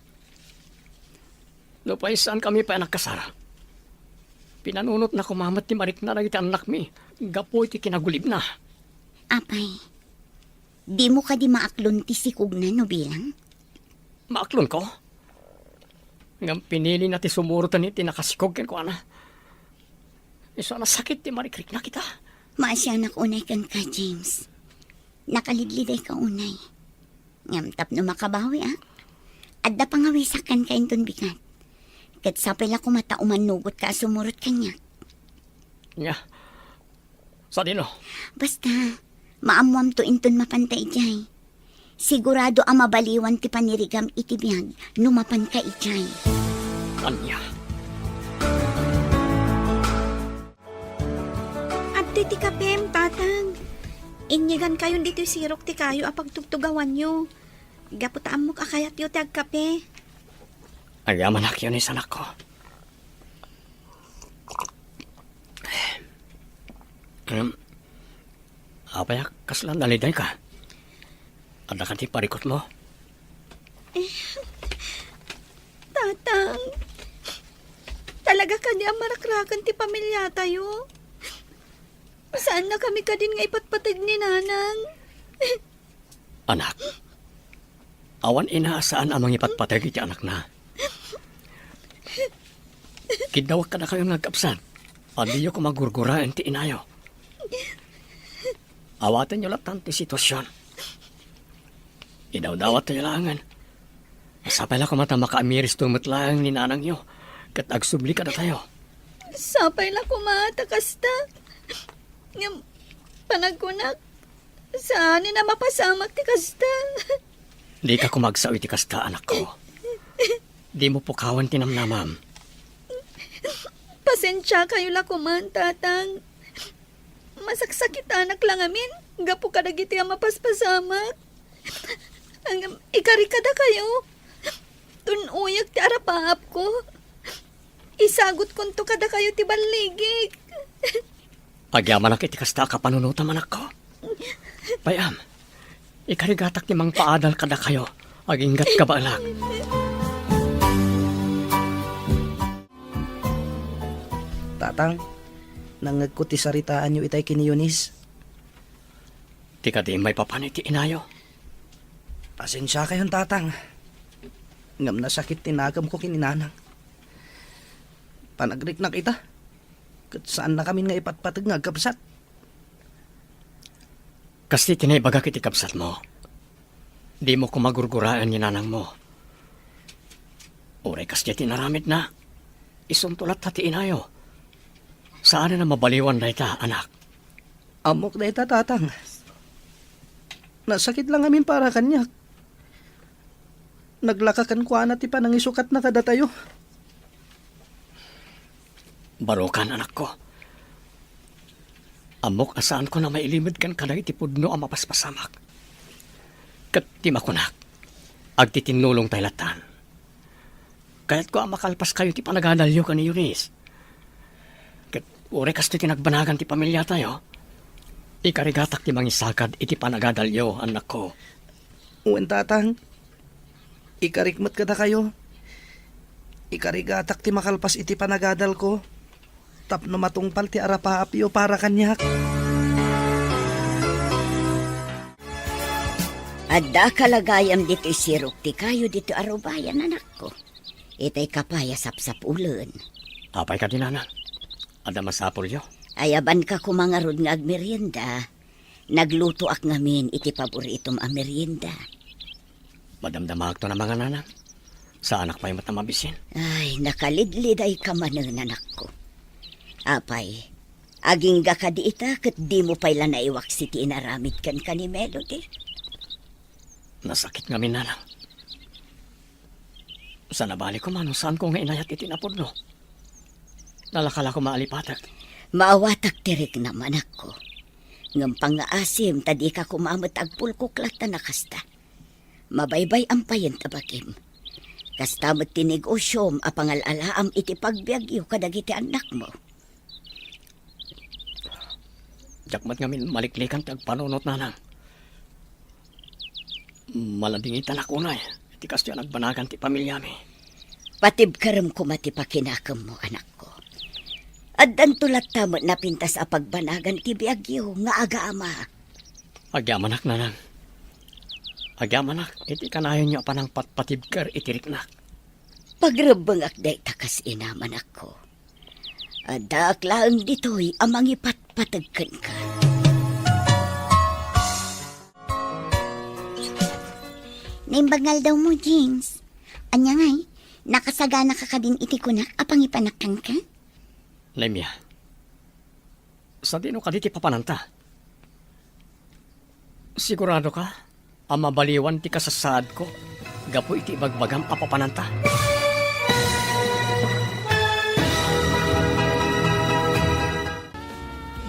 D: No pa saan kami pa nagkasara. Pinanunot na kumamat ti marik na nagiti anak mi. Gapoy ti kinagulib na.
H: Apay, di mo ka di maaklon ti sikog na no bilang?
D: Maaklon ko? Ngam pinili na ti sumurutan ni tinakasikog ken ko ana. Iso na sakit ti marikrik na kita.
H: Maasyanak unay kan ka, James. Nakalidliday ka unay. Ngam tapno makabawi, ah. Adda pangawisakan ka inton bigat. Kat sapay la kumatauman nugot ka sumurot kanya.
D: Nga. Sa dino?
H: Basta, maamuam to inton mapantay ijay. Sigurado ang mabaliwan ti panirigam iti biyag numapan ka ijay.
D: Kanya.
I: Adti ti kapem, tatang. Inyagan kayon dito sirok ti kayo apag tugtugawan nyo. Gaputaan mo kakayat yo ti agkape.
D: Agaman ak yun isan ako. Apaya kaslan daliday ka. Ada kan ti parikot mo.
I: Tatang, talaga ka di ang marakrakan ti pamilya tayo. Saan na kami ka din nga ipatpatid ni nanang?
D: Anak, awan inaasaan amang ipatpatay iti anak na. Kidawak ka na kayo nagkapsan. Adiyo ko magurguraan ti inayo. Awatan nyo latan ti sitwasyon. Idaw-dawat tayo langan. Sapay lang kumata makaamiris tumutlang ni nanang nyo. Kat agsubli ka na tayo.
I: Sapay la kumata kasta. Ngam, panagkunak. Saan na mapasamak ti kasta?
D: Di ka kumagsawi ti kasta, anak ko. Di mo pukawan tinamnamam.
I: Pasensya kayo la kuman, tatang. Masaksakit anak lang amin. Gapo ka dagiti ang mapaspasamak. Ang ikarikada kayo. Tunuyag ti arapaap ko. Isagot kunto kada kayo ti baligig.
D: Agyaman ak iti kasta ka panunutam, anak ko. Payam, ikarigatak ti mang paadal kada kayo. Aginggat ka ba anak?
C: Tatang, nangagkuti saritaan nyo itay kini Yunis.
D: Di ka di may papanay ti inayo.
C: Pasensya kayon, tatang. Ngam na sakit tinagam ko kininanang. Panagrik na kita. Kat saan na kami nga ipatpatag nga kapsat?
D: Kasi tinaibaga kiti kapsat mo. Di mo ko magurguraan ni nanang mo. Uray kasi tinaramit na. Isumtulat hati inayo. Saan na mabaliwan na ita, anak?
C: Amok na ita, tatang. Nasakit lang amin para kanya. Naglakakan ko anat ipa nang isukat na kada tayo.
D: Barukan, anak ko. Amok asaan ko na mailimod kan kada itipudno ang mapaspasamak. Kat timakunak, agtitinulong taylatan. Kaya't ko ang makalpas kayo ti panagadalyo ka ni Eunice. Kat ure kas ti tinagbanagan ti pamilya tayo. Ikarigatak ti mangisakad iti panagadalyo, anak ko.
C: Uwan, tatang. Ikarikmat kada kayo. Ikarigatak ti makalpas iti panagadal ko. Tapno matungpal ti arapaapyo para kanyak.
F: Adda kalagayam dito sirok ti kayo dito arubayan, anak ko. Itay kapaya sapsap ulen.
D: Apay ka din, anak. Ada masapol yo.
F: Ayaban ka kumangarod nga agmerienda. Nagluto ak ngamin iti paboritom a merienda.
D: Madamdamag to na mga nanak. Sa anak pa'y matamabisin.
F: Ay, nakalidlid ay kamanan, anak ko. Apay, aging ga ka di ita kat di mo pa'y lanaiwak si ti inaramid kan ka ni Melody.
D: Nasakit nga min, nanak. Sa nabali ko man, saan ko nga inayat itinapod no? Nalakala ko maalipatak.
F: Maawatak tirik naman ako. Ngam pangaasim, tadi ka kumamot agpulkuklat na nakasta. Mabaybay ang payin tabakim. Kastamot tinigosyom a pangalalaam iti pagbiagyo kadagiti anak mo.
D: Jakmat nga min maliklikan tag panunot, nanang. Maladingitan ako na eh. Iti kastyo nagbanagan ti pamilya mi.
F: Patib karam kumati pa kinakam mo, anak ko. Addan tulat tamot na pintas a pagbanagan ti biagyo nga aga-ama.
D: Agyamanak, nanang. Agyamanak, iti kanayon niyo pa ng patpatibkar itiriknak.
F: Pagrabangak day takas inaman ako. Adak lang dito'y amang ipatpatagkan ka.
H: Naimbagal daw mo, James. Anya ngay, nakasagana ka din iti kunak apang ipanakkan ka?
D: Lemya, sa dino ka diti papananta? Sigurado ka? Ang mabaliwan ti kasasad ko, gapo iti bagbagam apapananta.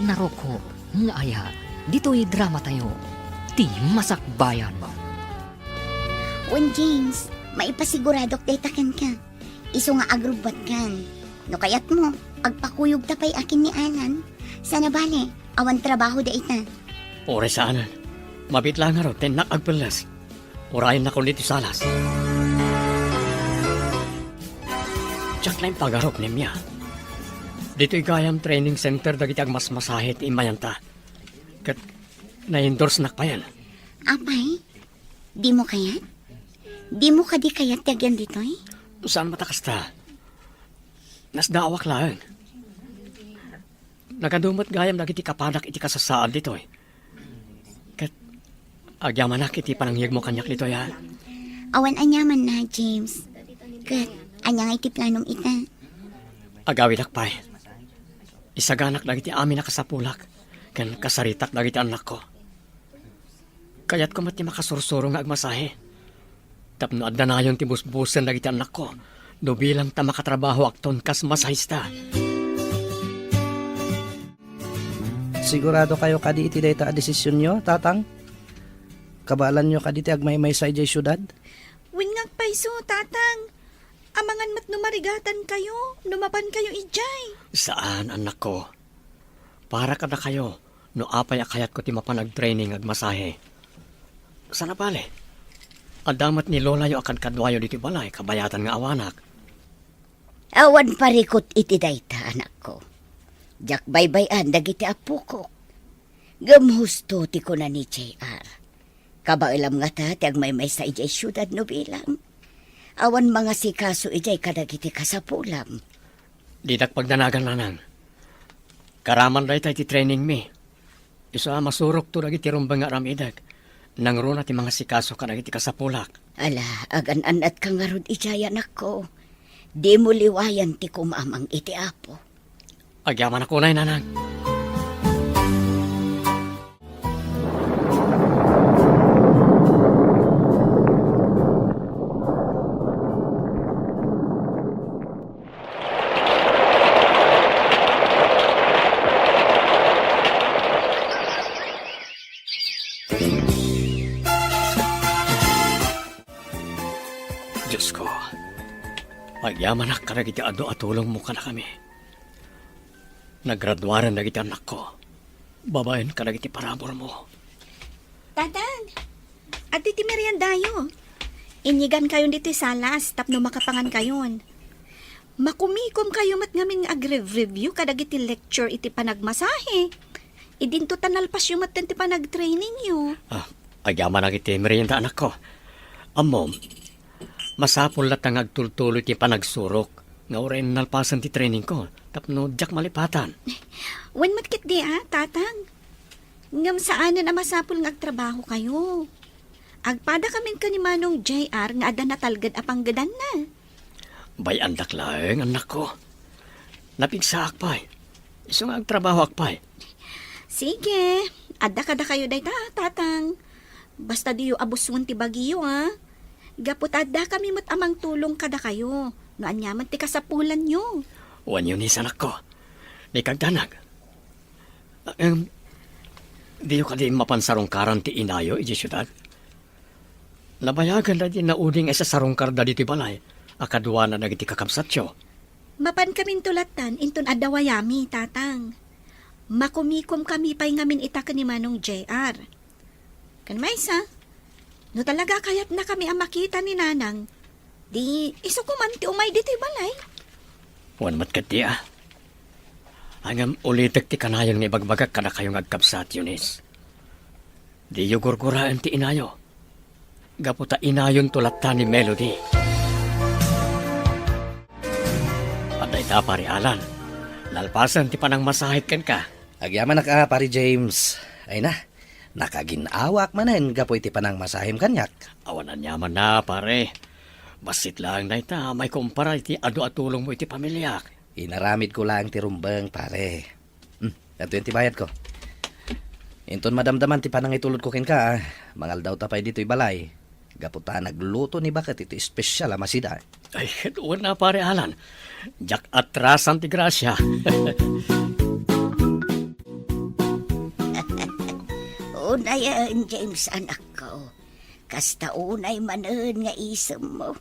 B: Naroko, nga aya, dito'y drama tayo. Ti Masakbayan.
H: Wen, James, maipasiguradok daytakan ka. Iso nga agrubat kan. No kayat mo, agpakuyog tapay akin ni Alan. Sana bale, awan trabaho da ita.
D: Ore saanan, mabit lang nga ro, tenak agpelas. Orayan na ko dito salas. Tsak na yung pagarok niya. Dito'y gayam training center dagiti agmasmasahit imayanta. Kat na-endorse nak pa yan.
H: Apay, di mo kayat? Di mo ka di kayat tagyan dito eh?
D: Saan matakas ta? Nasdawak lang. Nagadumot gayam dagiti kapadak iti kasasaan dito eh. Kat agyamanak iti panangyag mo kanyak dito ya.
H: Awan anyaman na, James. Kat, anya nga iti planong ita.
D: Agawidak pa eh. Isaganak dagiti amin na kasapulak. Kan kasaritak dagiti anak ko. Kaya't ko mati makasursuro nga agmasahe. Tapno adda na yung tibus-busan dagiti anak ko. Do bilang ta makatrabaho akton kas masahista.
C: Sigurado kayo kadi iti dayta a desisyon nyo, tatang? Kabalan nyo kadi ti agmay-may sa ijay syudad?
I: Wingag paiso, tatang. Amangan mat numarigatan kayo, numapan kayo ijay.
D: Saan, anak ko? Para kada kayo, no apay akayat ko ti mapanag-training agmasahe. Sana pale? Adamat ni Lola yung akan kadwayo dito balay, kabayatan nga awanak.
F: Awan parikot iti dayta, anak ko. Jak baybayan dagiti apo ko. Gamhusto ti ko na ni JR. Kabailam nga ta, ti agmay-may sa ijay syudad no bilang. Awan mga sikaso ijay kadagiti kasapulam.
D: Di pagdanagan na nang. Karaman day tayo ti training mi. Isa masurok to lagi ti rumbang nga ramidag. Nang runa ti mga sikaso ka lagi ti kasapulak.
F: Ala, agan at kangarod ijayan ako. Di mo liwayan ti kumamang iti apo.
D: Agyaman ako na nanang. Diyos ko, agyaman na ka na giti ado at tulong mo ka na kami. Naggraduaran na giti anak ko. Babayan ka na giti parabor mo.
I: Tatang, at iti meriendayo. Inyigan kayo dito salas, tapno makapangan kayon. Makumikom kayo mat ngamin ag-review kadag iti lecture iti panagmasahe. Idinto tanalpas yung mat ti panag-training yo.
D: Agyaman na giti merienda anak ko. Amom, masapol lat ang agtultuloy ti panagsurok. Nga orin nalpasan ti training ko. Tapno jak malipatan.
I: Wan matkit di tatang. Ngam saanan na masapul nga agtrabaho kayo. Agpada kamin kanimanong JR nga ada natalgad apang gadan na.
D: Bay andak laeng anak ko. Napigsa akpay. Iso nga agtrabaho akpay.
I: Sige, ada kada kayo day tatang. Basta diyo abuswan ti bagiyo Gapot ada kami mat amang tulong kada kayo. No anyaman ti kasapulan nyo.
D: Wan yun anak ko. Di kagdanag. Di ko kadi mapansarongkaran ti inayo iti syudad. Nabayagan na di nauding sa sarongkar da diti balay. Akadwa na nagiti kakabsatyo.
I: Mapan kaming tulatan inton adawayami, tatang. Makumikom kami pa'y ngamin ita ni Manong JR. Kanmaysa, no talaga kayat na kami ang makita ni Nanang, di iso kumanti umay dito'y balay.
D: Wan matkati Hangam ulitek ti kanayon nga ibagbagak kada kayong agkabsat Yunis. Di yu gurguraan ti inayo. Gaputa inayon tulatan ni Melody. Paday ta pari Alan. Lalpasan ti panang masahit kan ka.
C: Agyaman na ka, pari James. Ay na, nakaginawak manen gapoy ti panang masahim kanyak.
D: Awanan yaman na pare. Basit lang na ita, may kumpara iti ado at tulong mo iti pamilyak.
C: Inaramid ko lang ti rumbang, pare. Ito yung tibayad ko. Inton madamdaman ti panang itulod ko kin ka, mangal daw tapay dito'y balay. Gaputa nagluto ni bakit ito espesyal masida.
D: Ay, doon na pare Alan. Jak atrasan ti grasya.
F: Unayan, James, anak ko. Kasta unay manen nga isem mo.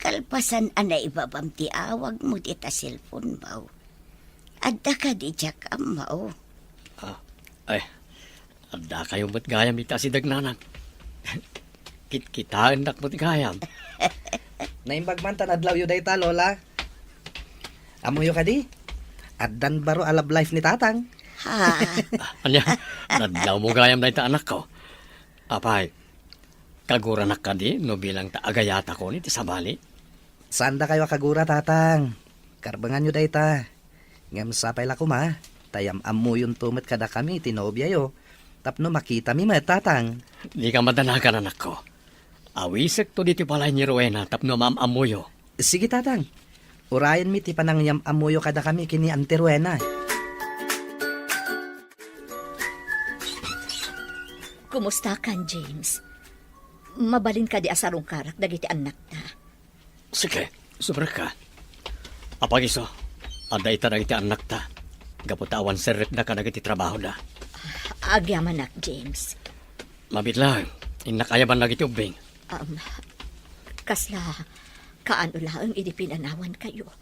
F: Kalpasan anay babam ti awag mo di ta cellphone mo. Adda ka di jak amaw.
D: Ay, adda kayo ba't gayam ita si Dagnanan? Kitaan nak ba't gayam?
C: Naimbag man tanadlaw yu day ta, Lola. Amuyo ka di? Addan baro alab life ni tatang.
F: Ha?
D: Anya, nadlaw mo gayam na ita anak ko. Apay, kagura na ka di, no bilang taagayata ko ni ti sabali.
C: Saan da kayo kagura, tatang? Karbangan nyo day ta. Ngam sapay la kuma. Tayam amuyon tumet kada kami, tinobya yo. Tapno makita mi tatang.
D: Di ka madanagan anak ko. Awisek to diti palay ni Rowena, tapno maam amuyo.
C: Sige, tatang. Urayan mi ti panangyam amuyo kada kami kini Ante Rowena.
E: Kumusta kan, James? Mabalin ka di asarong karak dagiti anak ta.
D: Sige, sobra ka. Apagiso, ada ita na iti anak ta. Gaputawan seret na ka nagiti trabaho na.
E: Agyaman nak, James.
D: Mabit lang, inakayaban na iti ubing.
E: Kasla, kaano lang idi pinanawan kayo.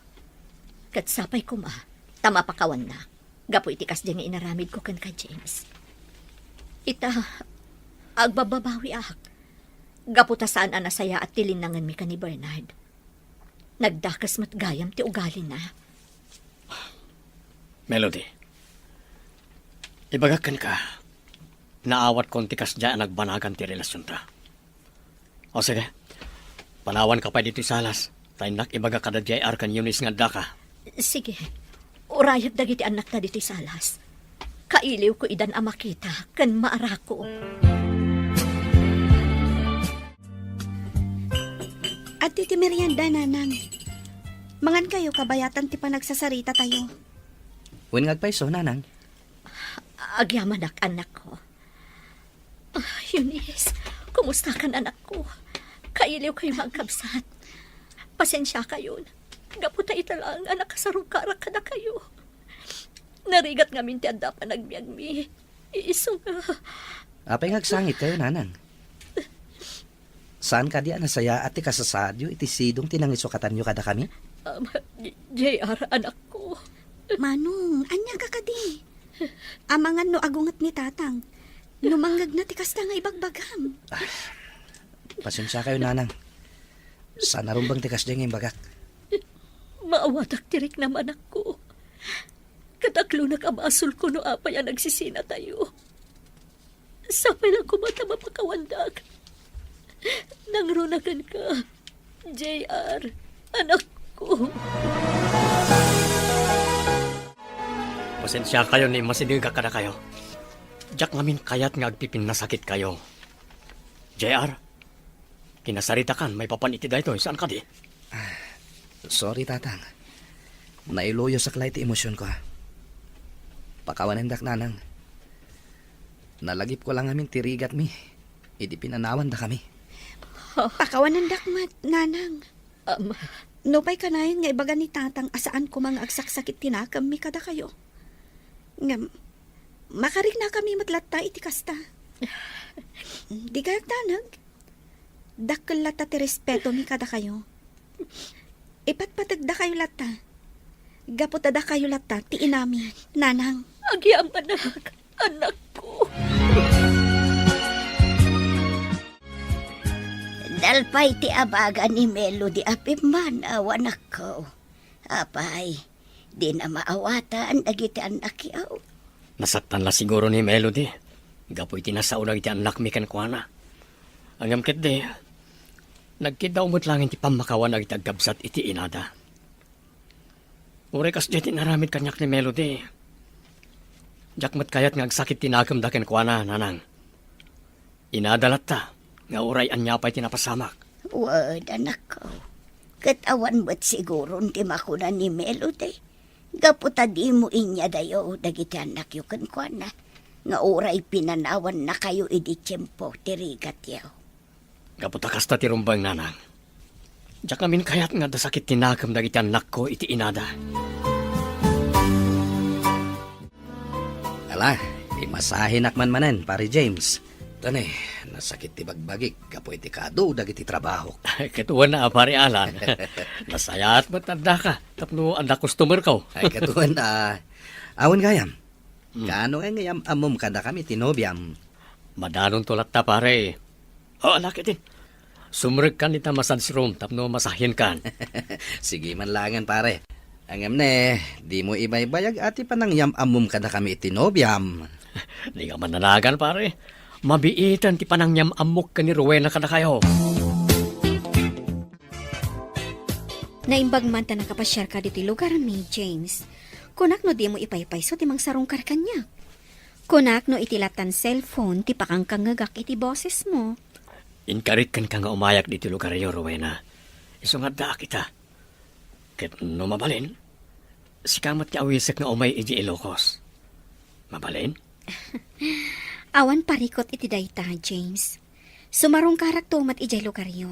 E: Katsapay ko tama pa kawan na. Gapo iti kas nga inaramid ko kan ka, James. Ita, agbababawi ak. Gapo ta saan anasaya at tilinangan mi ka ni Bernard. Nagdakas mat gayam ti ugali na.
D: Melody, ibagakan ka. Naawat konti kas dyan nagbanagan ti relasyon ta. O sige, panawan ka pa dito salas. Tayo nak ibaga ka da JR kan Yunis nga daka.
E: Sige, urayag dagiti anak na diti salas. Kailiw ko idan ang makita, kan maara ko.
I: At titi merienda, nanang. Mangan kayo, kabayatan ti panagsasarita tayo.
C: Wen ngagpaiso, nanang.
E: Agyaman anak ko. Eunice, kumusta kan anak ko? Kailiw kayo magkabsat. Pasensya kayo. Gaputa italang anak kasarong-karak ka na kayo. Narigat nga minti anda pa nagbiag mi. Iiso nga.
C: Apay ngagsangit kayo, nanang. Saan ka diya nasaya at ikasasadyo iti sidong tinangisukatan nyo kada kami?
E: JR, anak ko.
I: Manong, anya ka kadi. Amangan no agungat ni tatang. Numanggag na tikas na nga ibagbagam.
C: Pasensya kayo, nanang. Sana rumbang tikas diya ngayong bagak.
E: Maawatak tirik naman ako. Kataklo nag-amasol ko no apay ang nagsisina tayo. Sapay lang kumata mapakawandag. Nangrunagan ka, JR, anak ko.
D: Pasensya kayo ni masinig ka na kayo. Diyak ngamin kayat nga agpipin na sakit kayo. JR, kinasarita kan, may papaniti dahito. Saan ka di?
C: Sorry, tatang. Nailuyo sa klay ti emosyon ko. Pakawanan dak, nanang. Nalagip ko lang amin tirigat mi. Idi pinanawan da kami.
I: Pakawanan dakmat, nanang. Nupay kanayon nga ibaga ni tatang asaan ko mga agsaksakit tinakam mi kada kayo. Nga, makarig na kami matlatta iti kasta. Di ka tanag. Dakkel lata ti respeto mi kada kayo. Ipatpatagda kayo lata. Gaputada kayo lata ti inami, nanang.
E: Agyam anak ko.
F: Dalpay ti abaga ni Melody apimman awan ako. Apay, di na maawatan dagiti anak yaw.
D: Nasaktan la siguro ni Melody. Gapoy tinasaunag iti anak mi kan kuana. Angam ket de. Nagkita umot lang iti pamakawan ag itagkabsat iti inada. Ure kas deti naramid kanyak ni Melody. Jakmat kayat nga agsakit tinagam daken kuana, nanang. Inadalat ta, nga uray anyapay tinapasamak.
F: Wad anak ko. Katawan ba't siguro ti makunan ni Melody? Gaputa di mo inya dayo dagiti anak yu kankwana. Nga uray pinanawan na kayo idi tiyempo tirigat yaw.
D: Gaputa kasta ti rumbang, nanang. Jak namin kayat nga dasakit tinagam dagiti anak ko iti inada.
C: Ala, imasahin akman manen, pare James. Tane, nasakit ti bagbagik, kapo iti kado, dagiti trabaho.
D: Katuan na, pare Alan. Nasaya at matanda ka. Tapno ang customer ko.
C: Ay, katuan, awan gayam. Kaano nga ngayam amom kada kami tinobyam.
D: Madanon tulat ta, pare. O, anak itin. Sumreg kan ita massage room, tapno masahin kan.
C: Sige man langan, pare. Angam ne, di mo ibaybayag ati panangyam amom kada kami tinobyam.
D: Di ka mananagan, pare. Mabiitan ti panangyam amok ka ni Rowena ka na kayo.
J: Naimbag man ta nakapasyar ka diti lugar mi, James. Kunak no di mo ipaypayso ti mangsarong kanya. Kunak no itilatan cellphone ti pakangkangagak iti boses mo.
D: Inkarit kan ka nga umayak diti lugar yo, Rowena. Isungat da kita. Ket no mabalin, sikamat ti awisek nga umay iji Ilocos. Mabalin?
J: Awan parikot iti dayta, James. Sumarong karak tumat ijay lugaryo.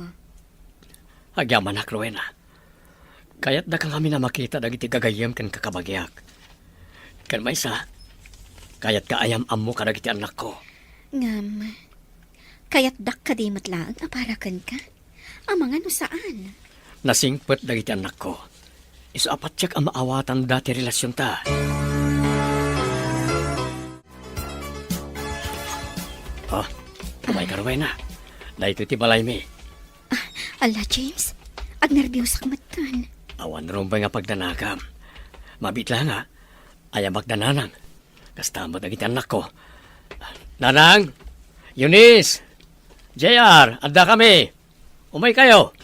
D: Agyaman ak, Rowena. Kaya't da kang kami na makita dagiti gagayam kan kakabagyak. Kan maysa, kaya't kaayam ammo ka dagiti anak ko.
J: Ngam, kaya't dak ka di matlaang aparakan ka. Amang ano saan?
D: Nasingpet dagiti anak ko. Isu apat tiyak ang maawatan dati relasyon ta. Oh, kumay ka, Rowena. Dahito ti balay mi.
J: Ala, James. Ag nervyos ak matan.
D: Awan rumbay nga pagdanakam. Mabitla nga. Ayam magdananang. Kastamot dagiti anak ko. Nanang! Eunice! JR! Anda kami! Umay kayo!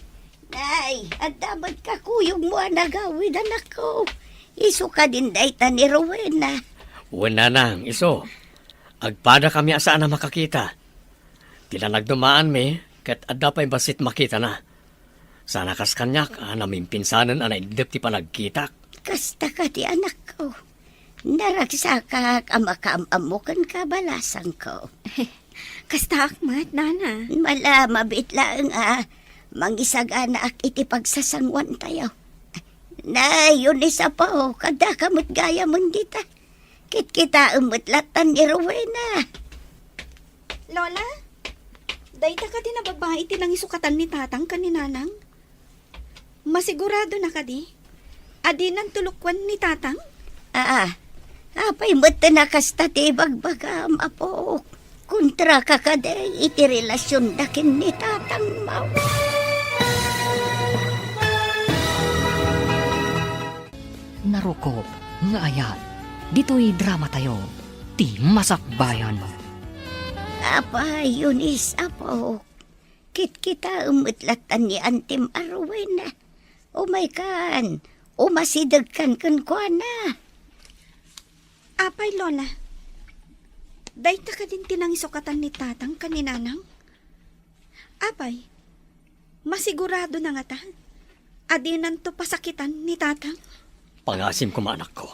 F: Nay, ang damad ka kuyog mo ang nagawid anak ko. Isu ka din dayta ni Rowena.
D: Wala nang, iso. Agpada kami asaan na makakita. Tila nagdumaan mi, kat adda pa'y basit makita na. Sana kas kanyak, naming pinsanan anay dip ti panagkitak.
F: Kasta ka ti anak ko. Naragsakak amakaamamukan ka balasang ko.
J: Kasta akmat, nana.
F: Mala mabitlaang mangisaganak iti pagsasangwan tayo. Na yun isa po, kada kamot gaya mong dita. Kit kita umutlatan ni Rowena.
I: Lola, dayta ka din na babae tinang isukatan ni tatang ka ni nanang. Masigurado na ka di? Adi ng tulukwan ni tatang?
F: Apay mo't na kasta ti bagbagam, apo. Kontra ka kaday iti relasyon dakin ni tatang mo.
B: Narukop nga ayat. Dito'y drama tayo. Ti Masak Bayan.
F: Apa, Yunis, apo. Kit kita umutlatan ni Antim Arwena. Umay kan. Umasidag kan kwa na.
I: Apay, Lola. Dayta ka din tinang isukatan ni tatang ka ni nanang? Apay, masigurado na nga ta. Adi nanto pasakitan ni tatang?
D: Pangasim ko maanak ko.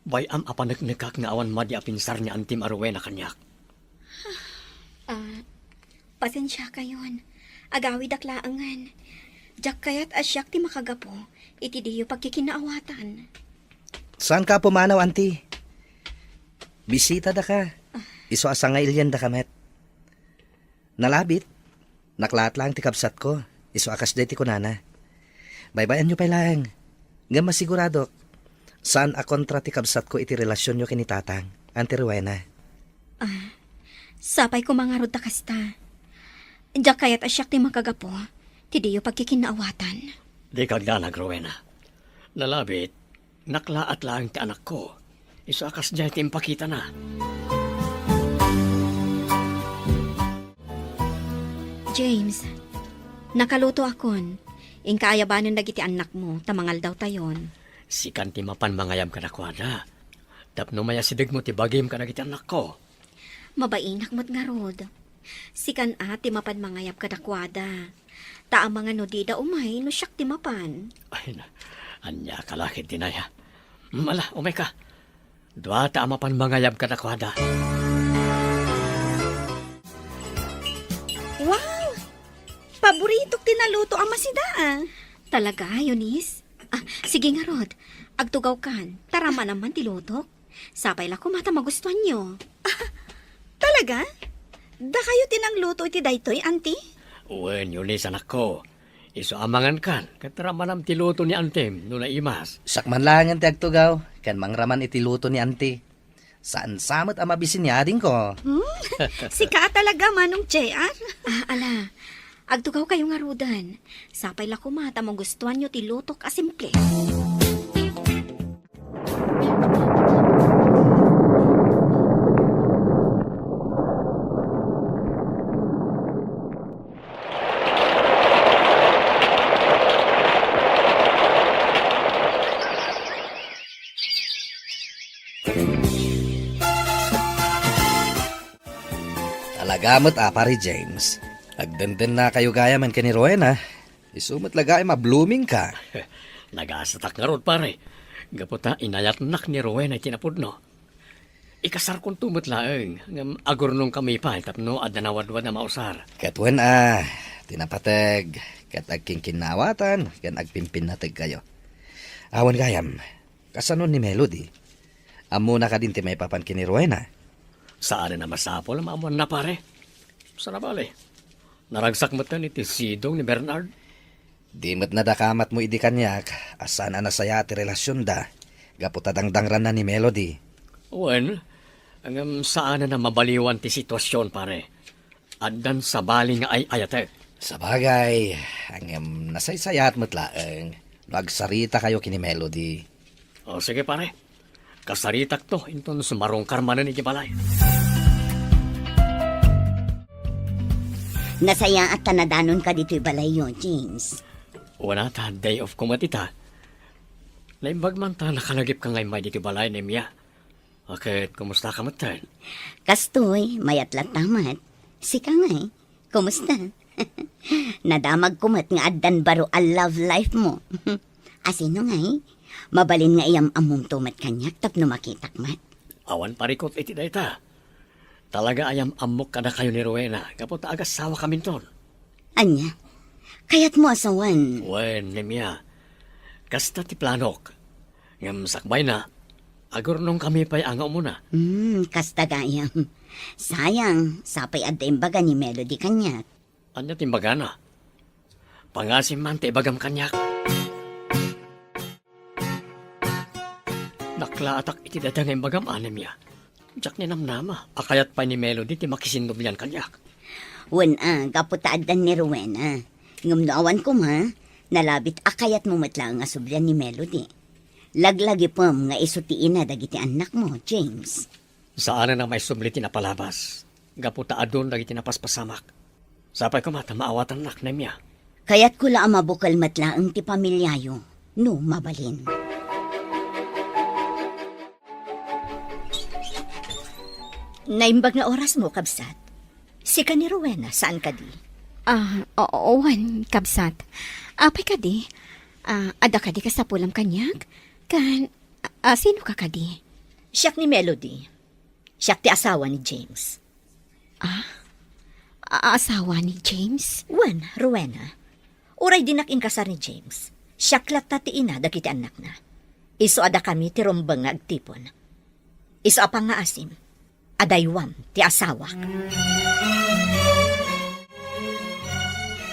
D: Bayam apanagnikak nga awan madi apinsar ni Antim Arwena kanyak.
J: Pasensya kayon. Agawi daklaangan. Jak kayat asyak ti makagapo, iti diyo pagkikinaawatan.
C: Saan ka pumanaw, auntie? Bisita da ka. Iso asang nga ilyan da kamet. Nalabit. Naklaat lang ti kabsat ko. Iso akas day ti kunana. Baybayan nyo pa lang. Nga masigurado. Saan a kontra ti kabsat ko iti relasyon nyo kini tatang, Auntie Rowena?
J: Sapay ko mga rod takasta. Jak kayat asyak ti makagapo, ti diyo pagkikinaawatan.
D: Di kagdanag, Rowena. Nalabit, naklaat lang ti anak ko. Iso akas dyan ti impakita na.
J: James, nakaluto akon. Ingkaayabanan nagiti anak mo, tamangal daw tayon.
D: Si kanti mapan mangayam ka na kwada. Tapno maya sidig mo ti bagim ka nagiti anak ko.
J: Mabainak mo't nga rod. Sikan ti mapan mangayap kadakwada. Taang mga nodida umay no siyak ti mapan.
D: Ay na, anya kalakit dinaya. Mala, umay ka. Dwa ta mapan mangayam ka na kwada.
I: Wow! Paborito tinaluto ang masida
J: Talaga, Eunice? Sige nga rod. Agtugaw kan. Tarama naman tilutok. Sapay la kumata magustuhan nyo.
I: Talaga? Da kayo tinang luto iti daytoy, auntie?
D: Uwen, Yunis, anak ko. Iso amangan kan. Kataramanam ti luto ni Antem, no na imas.
C: Sakman lang ang tiagtugaw. Kan mangraman iti luto ni auntie. Saan samot ang mabisinyading ko?
I: Sika talaga, Manong JR.
J: Ala, agtugaw kayo nga rodan. Sapay la kumata magustuhan nyo tilutok asimple.
C: Talagamot pare James. Agdenden na kayo gaya man kani Rowena. Isumot lagay ma-blooming ka.
D: Nagasatak nga rod, pare. Gaputa, inayat nak ni Rowena tinapudno. Ikasar kong tumot laeng. Ngam agurnong kami pa, tapno ad nawadwad na mausar.
C: Katwen tinapateg. Kat agking kinawatan, kan agpimpin nateg kayo. Awan gayam, kasanon ni Melody. Amo na ka din ti may papan kini Rowena.
D: Saan na masapol, maamuan na pare. Sarabali. Naragsak mo ni Sidong ni Bernard.
C: Di mo't nadakamat mo idi kanyak, asan na saya ti relasyon da. Gaputa dangdangran na ni Melody.
D: Wen, ang saan na mabaliwan ti sitwasyon pare. Addan sa bali nga ay ayate.
C: Sa bagay, ang nasaysayat mo't laeng. Nagsarita kayo kini Melody.
D: O sige pare. Kasaritak to, inton sumarong karmanan ni Gibalay.
F: Nasaya at tanadanon ka dito'y balay yun, James.
D: Wala ta, day of kumatita. Naimbag man ta nakalagip ka ngay may di kibalay ni Mia. Bakit, kumusta ka matan?
F: Kastoy, mayat tamat. Sika nga eh. Kumusta? Nadamag kumat nga addan baro a love life mo. Asino nga eh. Mabalin nga iyam among tumat kanyak tapno makitak mat.
D: Awan parikot iti dayta. Talaga ayam amok kada kayo ni Rowena. Kapot agas sawa kami ton.
F: Anya, kayat mo asawan.
D: Wen, ni Mia. Kasta ti planok. Ngam sakbay na. Agur nung kami pa'y angaw mo na.
F: Kasta gayam. Sayang, sapay adda imbaga ni Melody kanyak.
D: Anya timbaga na. Pangasim man ti ibagam kanyak. Nakla atak iti dada nga imbagam anem ya. Diyak ni namnama. Akayat pa ni Melody ti makisindom yan kanyak.
F: Wen gaputa addan ni Rowena. Ngam naawan ko ma, nalabit akayat mo matlang nga sublyan ni Melody. Laglagi pom nga isutiin na dagiti anak mo, James.
D: Saan na may subliti na palabas. Gaputa adon dagiti na paspasamak. Sapay ko mata maawatan nak na miya.
F: Kaya't kula ang mabukal matlaang ti pamilyayo, no mabalin.
E: Naimbag na oras mo, kabsat. Sika ni Rowena, saan ka di?
J: Owan, kabsat. Apay ka di? Ada ka di ka sa pulam kanyak? Sino ka ka di?
E: Siyak ni Melody. Siyak ti asawa ni James.
J: Asawa ni James?
E: Wan, Rowena. Uray dinaking kasar ni James. Siyak latta ti ina dagiti anak na. Iso ada kami ti rombang nga agtipon. Iso apang nga asim. Adaywam ti asawa.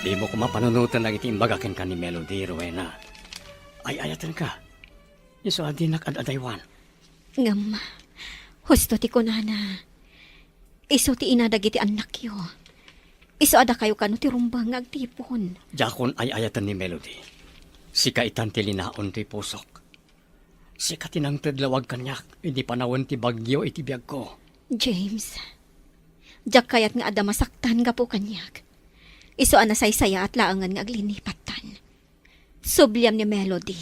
D: Di mo ko mapanunutan lang iti imbagakin ka ni Melody, Rowena. Ay ayatan ka. Iso adinak at adaywan.
J: Ngam, husto ti kunana. Iso ti inadag iti anak yo. Iso ada kayo kano ti rumbang nga agtipon.
D: Jakon ay ayatan ni Melody. Sika itan ti linaon ti pusok. Sika tinang tadlawag kanyak. Hindi panawan ti bagyo iti biyag ko.
J: James, jak kayat nga ada masaktan ga po kanyak. Iso anasaysaya at laangan nga aglinipatan. Subliam ni Melody.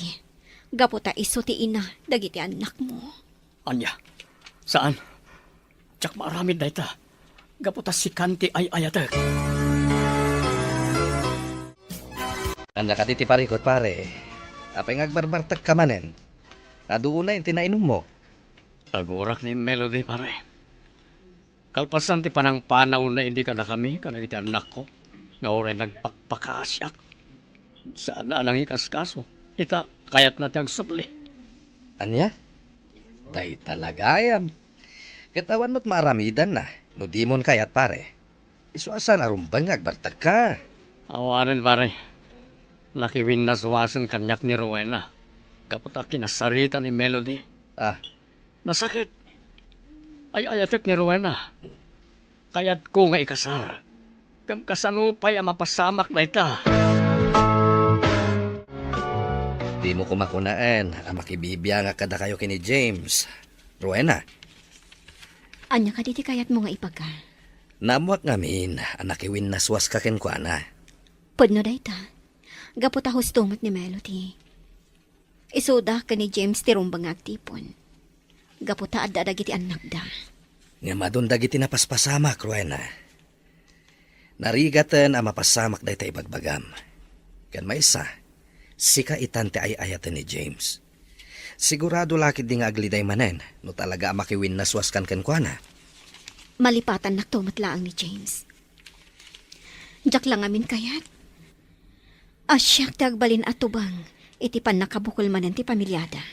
J: Gaputa iso ti ina, dagiti anak mo.
D: Anya, saan? Tsak maaramid na ita. Gaputa si Kanti ay ayatek.
C: Anda ka titi parikot pare. Apay ngagbarbartag ka manen. Naduo na yung tinainom mo.
D: Agurak ni Melody pare. Kalpasan ti panang panaw na hindi ka na kami, kanang iti anak ko. Nga oray nagpakpakasyak. Saan na nang ikaskaso? Ita, kayat na tiyang supli.
C: Anya? Day talaga yan. Katawan mo't maramidan na. No di mon kayat pare. Isuasan arumbang agbartag ka.
D: Awarin pare. Nakiwin na suwasan kanyak ni Rowena. Kapot kinasarita ni Melody. Nasakit. Ay ayatek ni Rowena. Kayat ko nga ikasar. Kam kasanupay ang mapasamak na ita.
C: Di mo kumakunaan. Ang makibibiya nga kada kayo kini James. Rowena,
J: Anya ka diti kayat mo nga ipaga.
C: namuak ngamin. Ang nakiwin na suwas ka kenkwana.
J: Pudno day ta. Gaputa hustumot ni Melody. Isuda ka ni James ti rumbang nga agtipon. Gaputa adda dagiti anak da.
C: Nga madundag iti napaspasamak, Rowena. Narigatan ang mapasamak day tayo bagbagam. Kan may isa, sika itante ay ayatan ni James. Sigurado lakid di nga agliday manen, no talaga makiwin na suwaskan kenkwana.
J: Malipatan naktumatlaang ni James. Jak lang amin kayat. Asyak tagbalin at tubang, iti pan nakabukol manan ti pamilyada.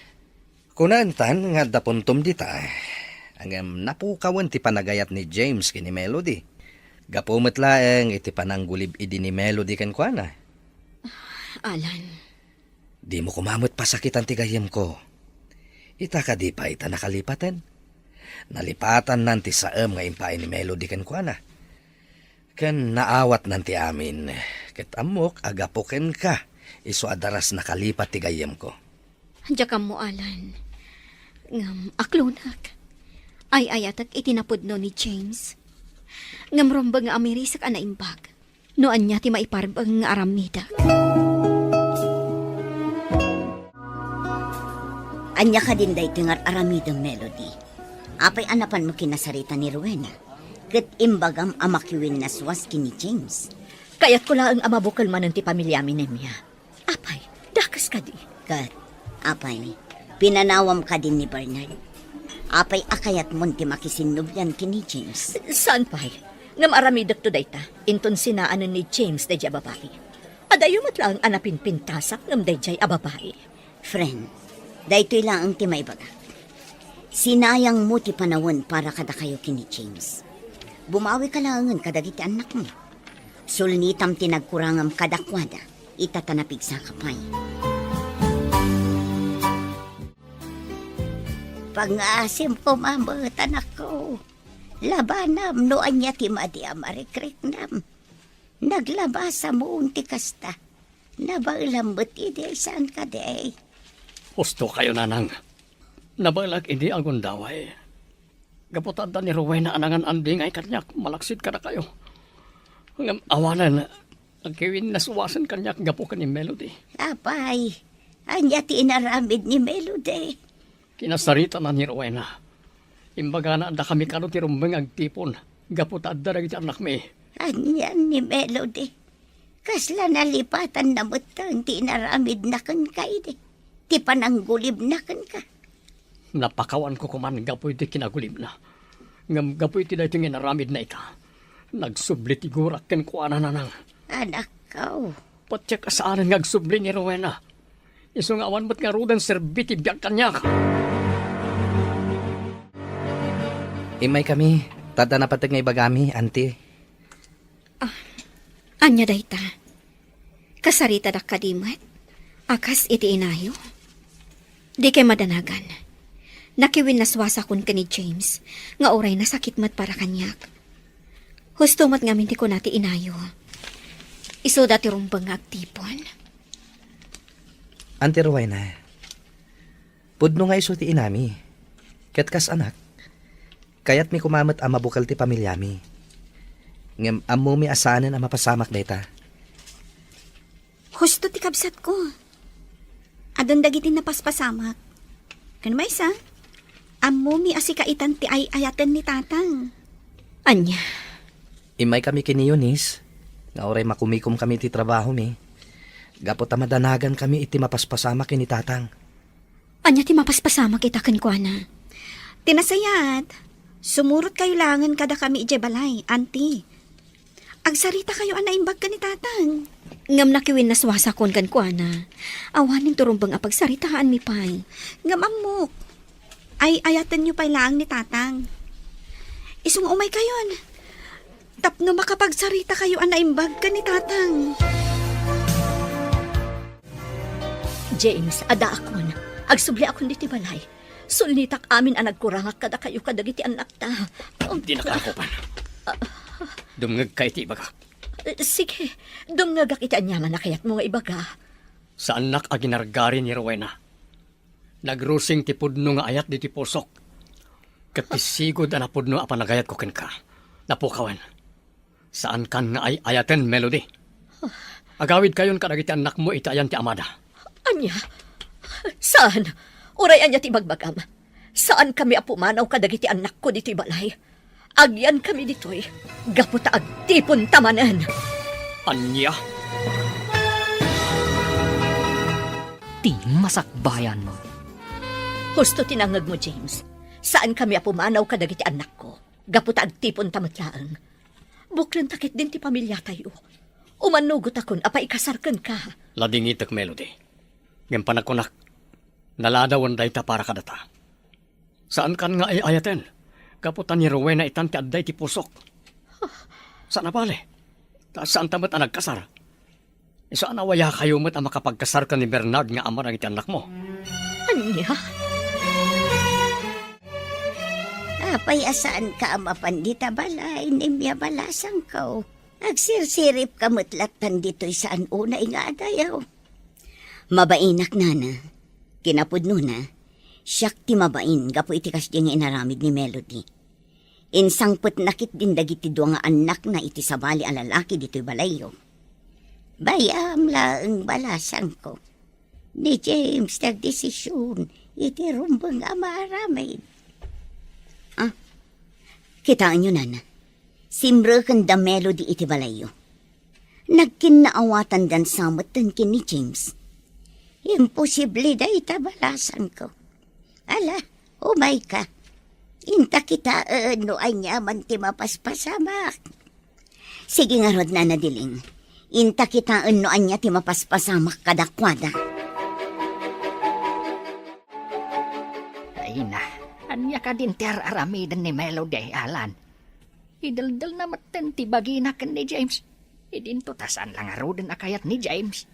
C: Kunantan nga dapuntom dita, ang napukawan ti panagayat ni James kini Melody. Gapumet laeng iti pananggulib idi ni Melody kenkwana.
J: Alan,
C: Di mo kumamot pasakitan ti gayem ko. Ita ka di pa ita nakalipatan. Nalipatan nanti saem nga impay ni Melody kenkwana. Ken naawat nanti amin. Ket amok agapuken ka. Iso adaras nakalipat ti gayem ko.
J: jakam mo Alan. Ngam aklunak. Ay ayatak itinapudno ni James. Ngam rombang nga amirisak anaimbag. Noan niya ti maiparbang nga aramida.
F: Anya ka din day tingar aramidang melody. Apay anapan mo kinasarita ni Rowena. Kat imbagam amakiwin na swas kini James.
E: Kaya't ko lang ang amabukal man ti pamilya mi niya. Apay, dakas ka di.
F: Kat, apay, pinanawam ka din ni Bernard. Apay akayat mo ti makisinubyan kini James.
E: Saan pa'y? Ngam aramidak to dayta, inton sinaanan ni James da jay babae. Adayo matlang anapin pintasak ngam da jay ababae.
F: Friend, daytoy lang ang timay baga. Sinayang mo ti panawon para kada kayo kini James. Bumawi ka langan kadagiti anak mo. Sulnitam tinagkurangam kadakwada, itatanapig sa kapay. Pangasim ko mamot anak ko. Labanam no anya ti madi amarikrik nam. Naglabasa mo unti kasta. Nabalambot ide saan ka day.
D: Gusto kayo, nanang. Nabalag hindi ang gundaway. Gaputanda ni Rowena anangan anding ay kanyak, malaksid ka na kayo. Ngam awanan, ang kiwin nasuwasan kanyak, gapo ka ni Melody.
F: Apay, anya ti inaramid ni Melody.
D: Kinasarita na ni Rowena. Imbaga na anda kami kano ti rumbeng agtipon, gaputanda na kita anak me.
F: Anyan ni Melody. Kasla nalipatan na mutang ti inaramid na kan kaide. Ti pananggulib na kan ka.
D: Napakawan ko kuman, gapoy ti kinagulib na. Ngam gapoy ti dahi inaramid na ita. Nagsubli ti gurak ken kuana nanang.
F: Anak ko.
D: Patsyak asaanan ngagsubli ni Rowena. Isong awan ba't nga rudan serbiti biyak kanyak.
C: Imay kami, tada na patag nga ibagami, auntie.
J: Anya dayta. Kasarita dak kadimat. Akas iti inayo. Di kay madanagan. Nakiwin naswasa kun ka ni James, nga oray na sakit mat para kanyak. Husto mat nga minti ko nati inayo. Iso dati rumbang nga agtipon.
C: Auntie Rowena, pudno nga iso ti inami. Ket kas anak, kayat mi kumamat ang mabukal ti pamilyami. Ngem ammo mi asanan ang mapasamak dayta.
I: Husto ti kabsat ko. Adon dagiti napaspasamak. Kan may sa? Ammo mi asikaitan ti ay ayatan ni tatang.
J: Anya,
C: Imay kami kiniyunis, nga oray makumikom kami ti trabaho mi. Gapot madanagan kami iti mapaspasamak kini tatang.
J: anya ti mapaspasama kita ken kuana.
I: Tinasayat, sumurot kayo langan kada kami ije balay, auntie. Agsarita kayo anaimbag ka ni tatang.
J: Ngam nakiwin naswasa kon kan kuana. Awanin turumbang apagsaritaan mi pay.
I: Ngamamok. Ay ayatan nyo pa'y lang ni tatang. Isung umay kayon. Tapno makapagsarita kayo anaimbag ka ni tatang.
E: James, ada akon. Agsubli akon diti balay. Sulnitak amin ang nagkurangak kada kayo kadagiti anak ta.
D: Di nakakupan. Dumngag ka iti ibaga.
E: Sige, dumngagak iti anyaman na kayat mo nga ibaga.
D: Sa anak a ginargari ni Rowena. Nagrusing ti pudno nga ayat di ti pusok. Katisigod na pudno a panagayat ko ken ka. Napukawan. Saan kan nga ay ayaten, Melody? Agawid kayon kadagiti anak mo iti ayan ti amada.
E: Anya? Saan? Uray anya ti bagbagam. Saan kami apumanaw kadagiti anak ko diti balay? Agyan kami ditoy. Gaputa agtipon tamanan.
D: Anya?
B: Ti masakbayan mo.
E: Husto tinangag mo, James. Saan kami apumanaw kadagiti anak ko? Gaputa agtipon tamatlaang. Buklan takit din ti pamilya tayo. Umanugot akon, apa ikasarkan ka.
D: Ladingitak, Melody. Ngayon panakunak, naladawan dayta para kadata. Saan kan nga ay ayaten? Kaputan ni Rowena itan ti adday ti pusok. Saan na pale? Saan tamat ang nagkasar? Saan awaya kayo mo't ang makapagkasar ka ni Bernard nga ama ng iti anak mo?
E: Anya?
F: Apay asaan ka amapandita balay, nimya balasang ko. Agsirsirip kamutlatan dito'y saan unay nga adayaw. Mabainak nana, kinapudno na, siyak ti mabain, gapo iti kasdya nga inaramid ni Melody. Insangput nakit din dagiti dua nga anak na iti sabali ang lalaki dito'y balayo. Bayam lang balasang ko. Ni James nagdesisyon, iti rumbang amaramid. Kitaan nyo, nana. Simre kanda melody iti balayo. Nagkinaawatan dan samot dan ni James. Imposible da itabalasan ko. Ala, umay ka. Inta kita no ay nyaman ti mapaspasamak. Sige nga rod, nana Diling. Inta kita no anya ti mapaspasamak kadakwada.
G: Ay na, anya ka din ti aramidan ni Melody, Alan. Idaldal na maten ti bagina ken ni James. Idinto tasan lang arudan akayat ni James.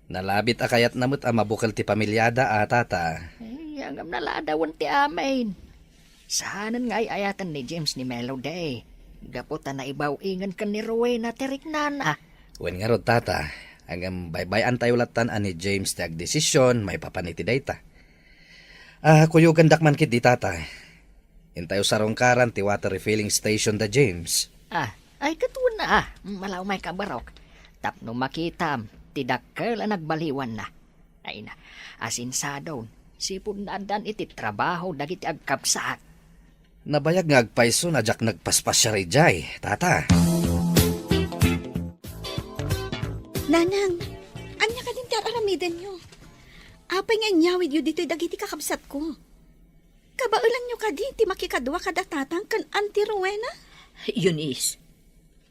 C: Nalabit akayat namut ang mabukal ti pamilyada tata.
G: Ay, angam naladawan ti amin. Sahanan nga ayatan ni James ni Melody. Gaputan na ibaw ingan kan ni Rowena tirik nana.
C: Wen nga rod tata, hanggang baybayan tayo latan ani James ti agdesisyon, may papaniti dayta. Kuyugan dakman kit di tata. Intayo sarongkaran ti water refilling station da James.
G: Ay katuon na malaw may kabarok. Tapno makitam, tidakkel ang nagbaliwan na. Ay na, asinsadon, sipon na dan iti trabaho dagiti agkapsaat.
C: Nabayag nga agpaiso na jak nagpaspasya jay, tata.
I: Nanang, anya ka din aramidan nyo. Apay nga nyawid yu dito'y dagiti kakabsat ko. Kabaulan nyo ka di, ti makikadwa kada tatang kan Auntie Rowena?
E: Eunice,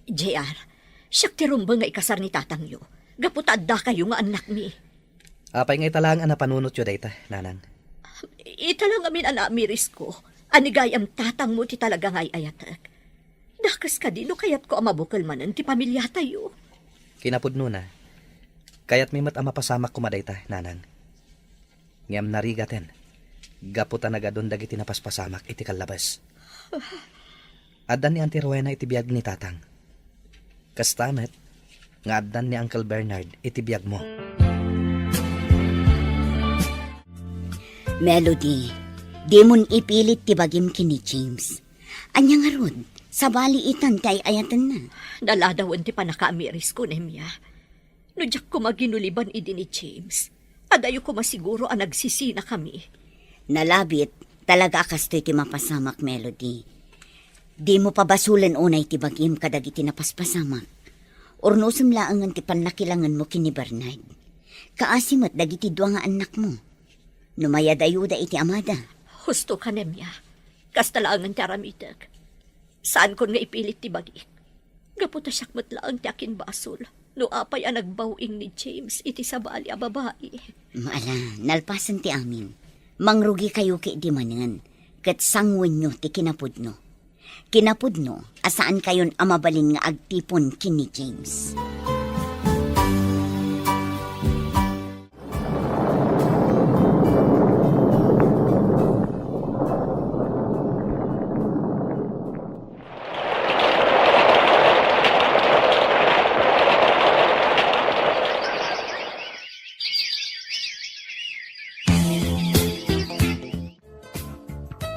E: JR, siyak ti rumba nga ikasar ni tatang yo. Gaputadda kayo nga anak mi.
C: Apay nga italang na panunot yo dayta, nanang.
E: Italang amin anak miris ko. Anigayam tatang mo ti talaga ngay ayatak. Dakas ka di, no kayat ko amabukal manan ti pamilya tayo.
C: Kinapudno na. Kayat may mat mapasamak kumadayta, nanang. Ngam narigaten. Gaputan na gadon dagiti napaspasamak iti kalabas. Adan ni Auntie Rowena iti biyag ni tatang. Kastamet, nga adan ni Uncle Bernard iti biyag mo.
F: Melody, di mon ipilit ti bagim kini James. Anya nga rod, sa baliitan tay ayatan na.
E: Naladawan ti panakaamiris ko, Nemya. No diyak ko maginuliban idi ni James. Adayo ko masiguro ang nagsisina kami.
F: Nalabit, talaga kastoy ti mapasamak, Melody. Di mo pabasulan unay ti bagim kadagiti napaspasamak. Ornosem laangan ti pannakilangan mo kini Bernard. Kaasimat dagiti dua nga anak mo. Numayadayuda iti amada.
E: Husto ka, Nemya. Kastalangan ti aramidag. Saan kon nga ipilit ti bagi? Gaputa siyakmat laang ti akin basol. No apay ang nagbawing ni James iti sabali a babae.
F: Maala, nalpasan ti amin. Mangrugi kayo ki di manan. Kat sangwan nyo ti kinapudno. Kinapudno, asaan kayon amabalin nga agtipon kini James.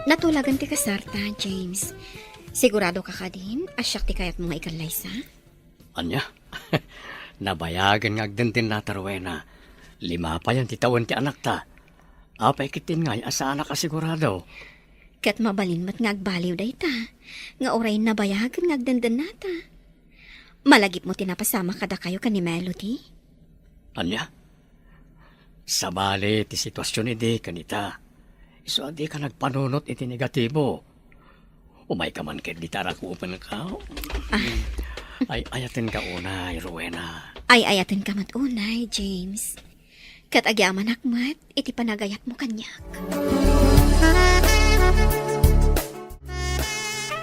J: Natulagan ti kasarta, James. Sigurado ka ka din, asyak ti kayat mga ikalaysa?
D: Anya? Nabayagan nga agdantin na Rowena. 5 pa yan ti tawan ti anak ta. Apay kitin ngay asa anak kasigurado.
J: Kat mabalin mat nga agbaliw day ta. Nga oray nabayagan nga agdandan nata. Malagip mo tinapasama kada kayo ka ni Melody?
D: Anya? Sabali ti sitwasyon iti kanita. So, di ka nagpanunot iti negatibo. Umay ka man kaya di tarakupan ka. Ay, ayatin ka unay, Rowena.
J: Ay, ayatin ka matunay, James. Kat agyaman akmat, iti panagayat mo kanyak.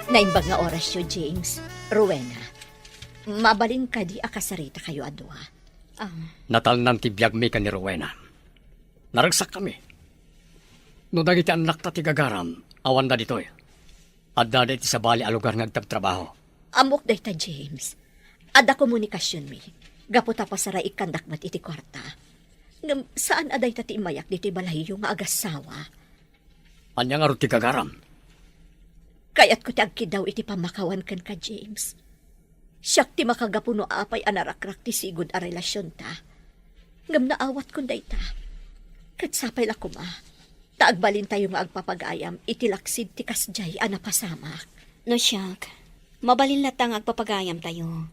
E: Naimbag nga oras yo, James. Rowena, mabalin ka di akasarita kayo adwa.
D: Natalnan ti biyag mi ka ni Rowena. Naragsak kami. No dagiti anak ta ti gagaram, awan da ditoy. Adda da iti sabali a lugar nga agtabtrabaho.
E: Amok day ta, James. Ada komunikasyon mi. Gaputa pa saray ikandakmat iti kwarta. Ngam saan aday ta ti imayak diti balahiyo nga agasawa.
D: Anya nga ro ti gagaram.
E: Kayat ko ti agkidaw iti pamakawan kan ka, James. Siyak ti makagapuno apay anarakrak ti sigud a relasyon ta. Ngam naawat kun day ta. Kat sapay la kuma. Taagbalin tayo nga agpapagayam, itilaksid ti kasjay ana pasamak.
J: No siyak, mabalin latang agpapagayam tayo.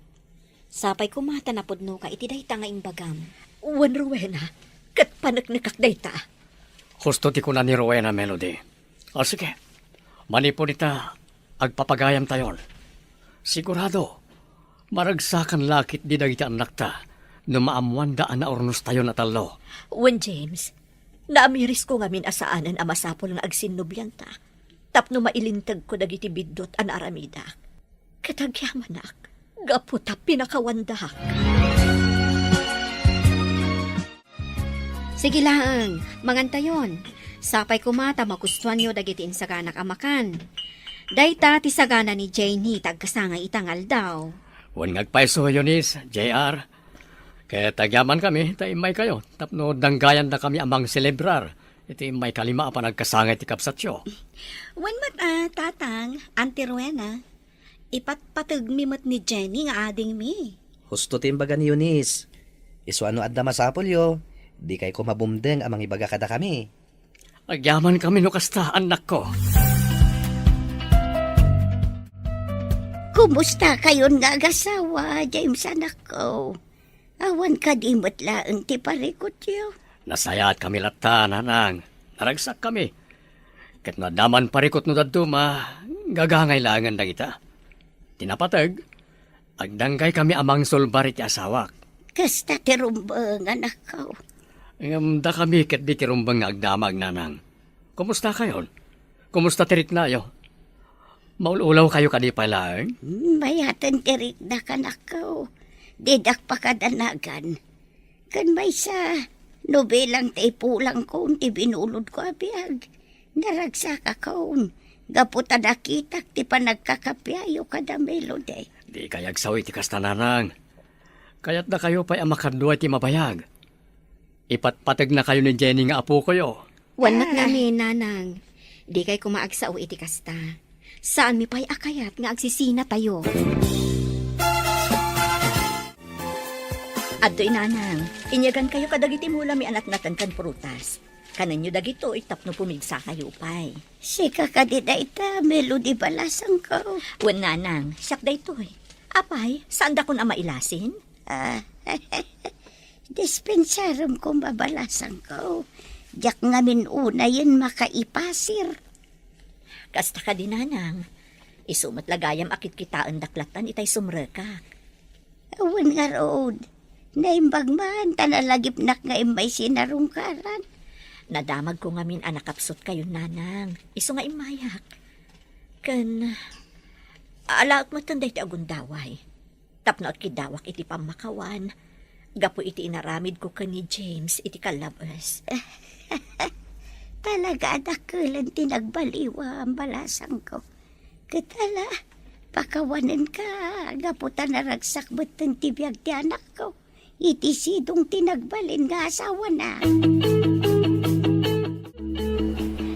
J: Sapay kumata na pudno ka iti dayta nga imbagam.
E: Wan Rowena, kat panaknakak dayta.
D: Husto ti kuna ni Rowena, Melody. O sige, manipon ita, agpapagayam tayon. Sigurado, maragsakan lakit di dagiti anak ta, no maamwanda na ornos tayo na talo.
E: Wan James, naamiris ko ngamin asaanan ang masapol nga agsinubyan ta. Tapno mailintag ko dagiti bidot an aramida. Katagyamanak, gaputa pinakawandak.
J: Sige lang, mangantayon. Sapay kumata magustuhan nyo dagiti insaganak amakan. Dayta ti sagana ni Janie tagkasangay itangal daw.
D: Wan ngagpaiso yunis, JR. Kaya tagyaman kami, taimay kayo. Tapno danggayan na kami amang celebrar. Iti may kalima pa nagkasangay ti kapsatyo.
I: Wan mat tatang, Auntie Rowena. Ipatpatag mi mat ni Jenny nga ading mi.
C: Husto timbaga ni Eunice. Iso ano adda masapol yo. Di kay ko mabumdeng amang ibaga kada kami.
D: Agyaman kami no kasta, anak ko.
F: Kumusta kayon nga agasawa, James anak ko? Awan ka di matlaang ti parikot yo.
D: Nasayat kami latta, nanang. Naragsak kami. Kat nadaman parikot no daduma, gagangay langan na kita. Tinapatag, agdanggay kami amang sulbarit ti asawak.
F: Kasta ti rumbang anak ko.
D: Da kami kat di tirumbang nga agdamag, nanang. Kumusta kayon? Kumusta tirik na yo? Maululaw kayo kadi pala, eh?
F: Mayatan tirik na kanak ko. Didak pa kadanagan. Kan may sa nobelang ti pulang ko, ti binulod ko abiyag. Naragsak akong. Gaputa nakitak ti panagkakapiayo kada Melody.
D: Di kayag sawi ti kastananang. Kaya't na kayo pa'y amakadwa ti mabayag. Ipatpatag na kayo ni Jenny nga apo ko yo.
J: Wanat namin, nanang. Di kay kumaagsao iti kasta. Saan mi pa'y akayat nga agsisina tayo?
E: Adto'y nanang, inyagan kayo kadagiti mula mi anak natan kan prutas. Kanan nyo dagito itapno pumigsa kayo pa'y.
F: Sika ka di ita, Melody balasang ko.
E: Wan nanang, siyak daytoy. Apay, saan da kun ama ilasin?
F: Dispensarum kong babalasan ko. Diyak ngamin una yun makaipasir.
E: Kasta ka din nanang. Isumat lagayam akit kitaan daklatan itay sumrekak.
F: Awan nga road. Naimbag man, talalagip nak nga imay sinarungkaran.
E: Nadamag ko ngamin anakapsot kayo nanang. Iso nga imayak. Kan, alaak matanday ti agundaway. Tapno at kidawak iti pamakawan. Gapo iti inaramid ko ka ni James iti kalabas.
F: Talaga adakulan tinagbaliwa ang balasang ko. Katala, pakawanan ka. Gaputan na ragsak batang tibiyag ti anak ko. Iti sidong tinagbalin nga asawa na.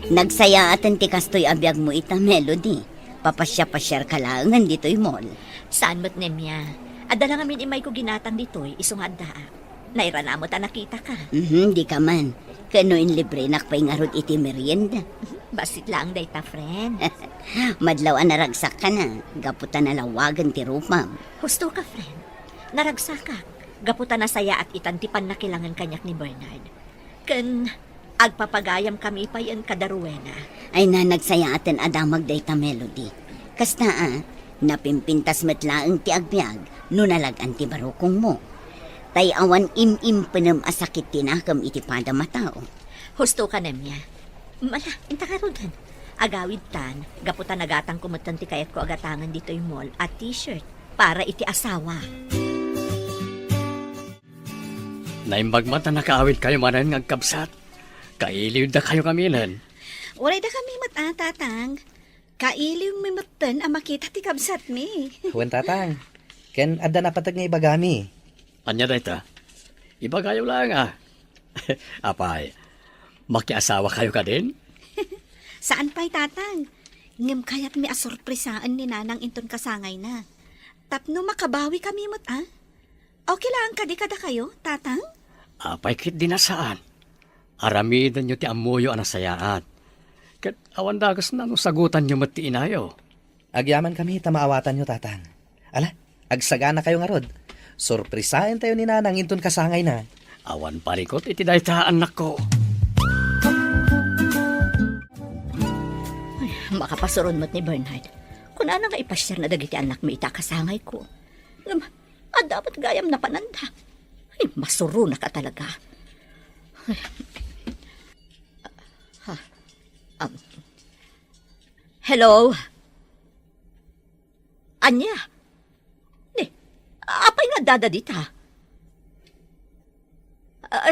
F: Nagsaya atan ti kastoy abiyag mo ita, Melody. Papasya-pasyar ka lang dito'y mall.
E: Saan mo't nemya? Adala ngamin imay ko ginatang dito'y isong adda. Nairana mo't nakita ka.
F: Di ka man. Kano in libre nakpay nga rod iti merienda.
E: Basit lang dayta, friend.
F: Madlaw na ragsak ka na. Gaputan na lawagan ti rumam.
E: Husto ka, friend. Naragsakak. Gaputan na saya at itantipan na kilangan kanyak ni Bernard. Kan, agpapagayam kami pa yan kada Rowena.
F: Ay na nagsaya atin adamag dayta, Melody. Kasta napimpintas matlaang ti agbyag no nalagan ti barukong mo. Tay awan im-im penam asakit tinakam iti pada matao.
E: Husto ka nemya. Mala, inta ka rodan. Agawid tan, gaputan nagatang kumutan ti kayat ko agatangan dito yung mall at t-shirt para iti asawa.
D: Naimbag mata nakaawid kayo manan ngagkabsat. Kailiw da kayo kaminan.
I: Walay da kami tatang. Kailiw mi matan ang makita ti kabsat mi.
C: Huwag tatang. Ken adda na patag nga ibagami.
D: Anya da ita? Ibagayo lang Apay, makiasawa kayo ka din?
I: Saan pa'y tatang? Ngem kayat mi asurpresaan ni nanang inton kasangay na. Tapno makabawi kami mo't Okay lang, kadi kada kayo, tatang?
D: Apay kit dinasaan. Aramidan nyo ti amuyo ang nasayaan. Kat awan dagas na no sagutan nyo mati inayo.
C: Agyaman kami, tamaawatan nyo, tatang. Ala, agsagana kayo nga rod. Sorpresahin tayo ni nanang inton kasangay na.
D: Awan parikot iti dayta anak ko.
E: Makapasurod mo't ni Bernard. Kung ano nga ipasyar na dagiti anak mo itakasangay ko. Dapat gayam na pananda. Ay, masuro na ka talaga. Ay. Hello? Anya? Apay nga dada dita?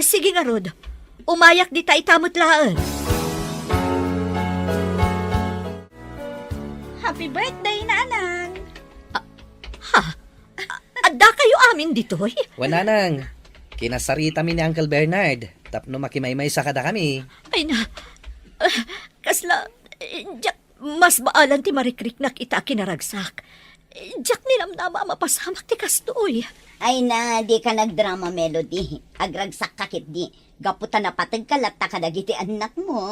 E: Sige nga, Rod. Umayak dita itamot laan.
I: Happy birthday, Nanang!
E: Adda kayo amin dito, eh.
C: Wananang, kinasarita mi ni Uncle Bernard. Tapno makimaymay sa kada kami.
E: Ay na, kasla, jak, mas baalan ti marikrik na kita kinaragsak. Jak nilamdama mapasamak ti kastoy.
H: Ay na, di ka nagdrama, Melody. Agragsak kakit di. Gaputa na patag kalat ta kadagiti anak mo.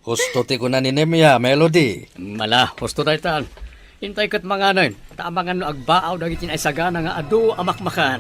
A: Gusto ti ko na ni Nemya, Melody.
D: Mala, husto daytan. Hintay kat mga nun. Tamangan no agbaaw dagiti na isagana nga adu amakmakan.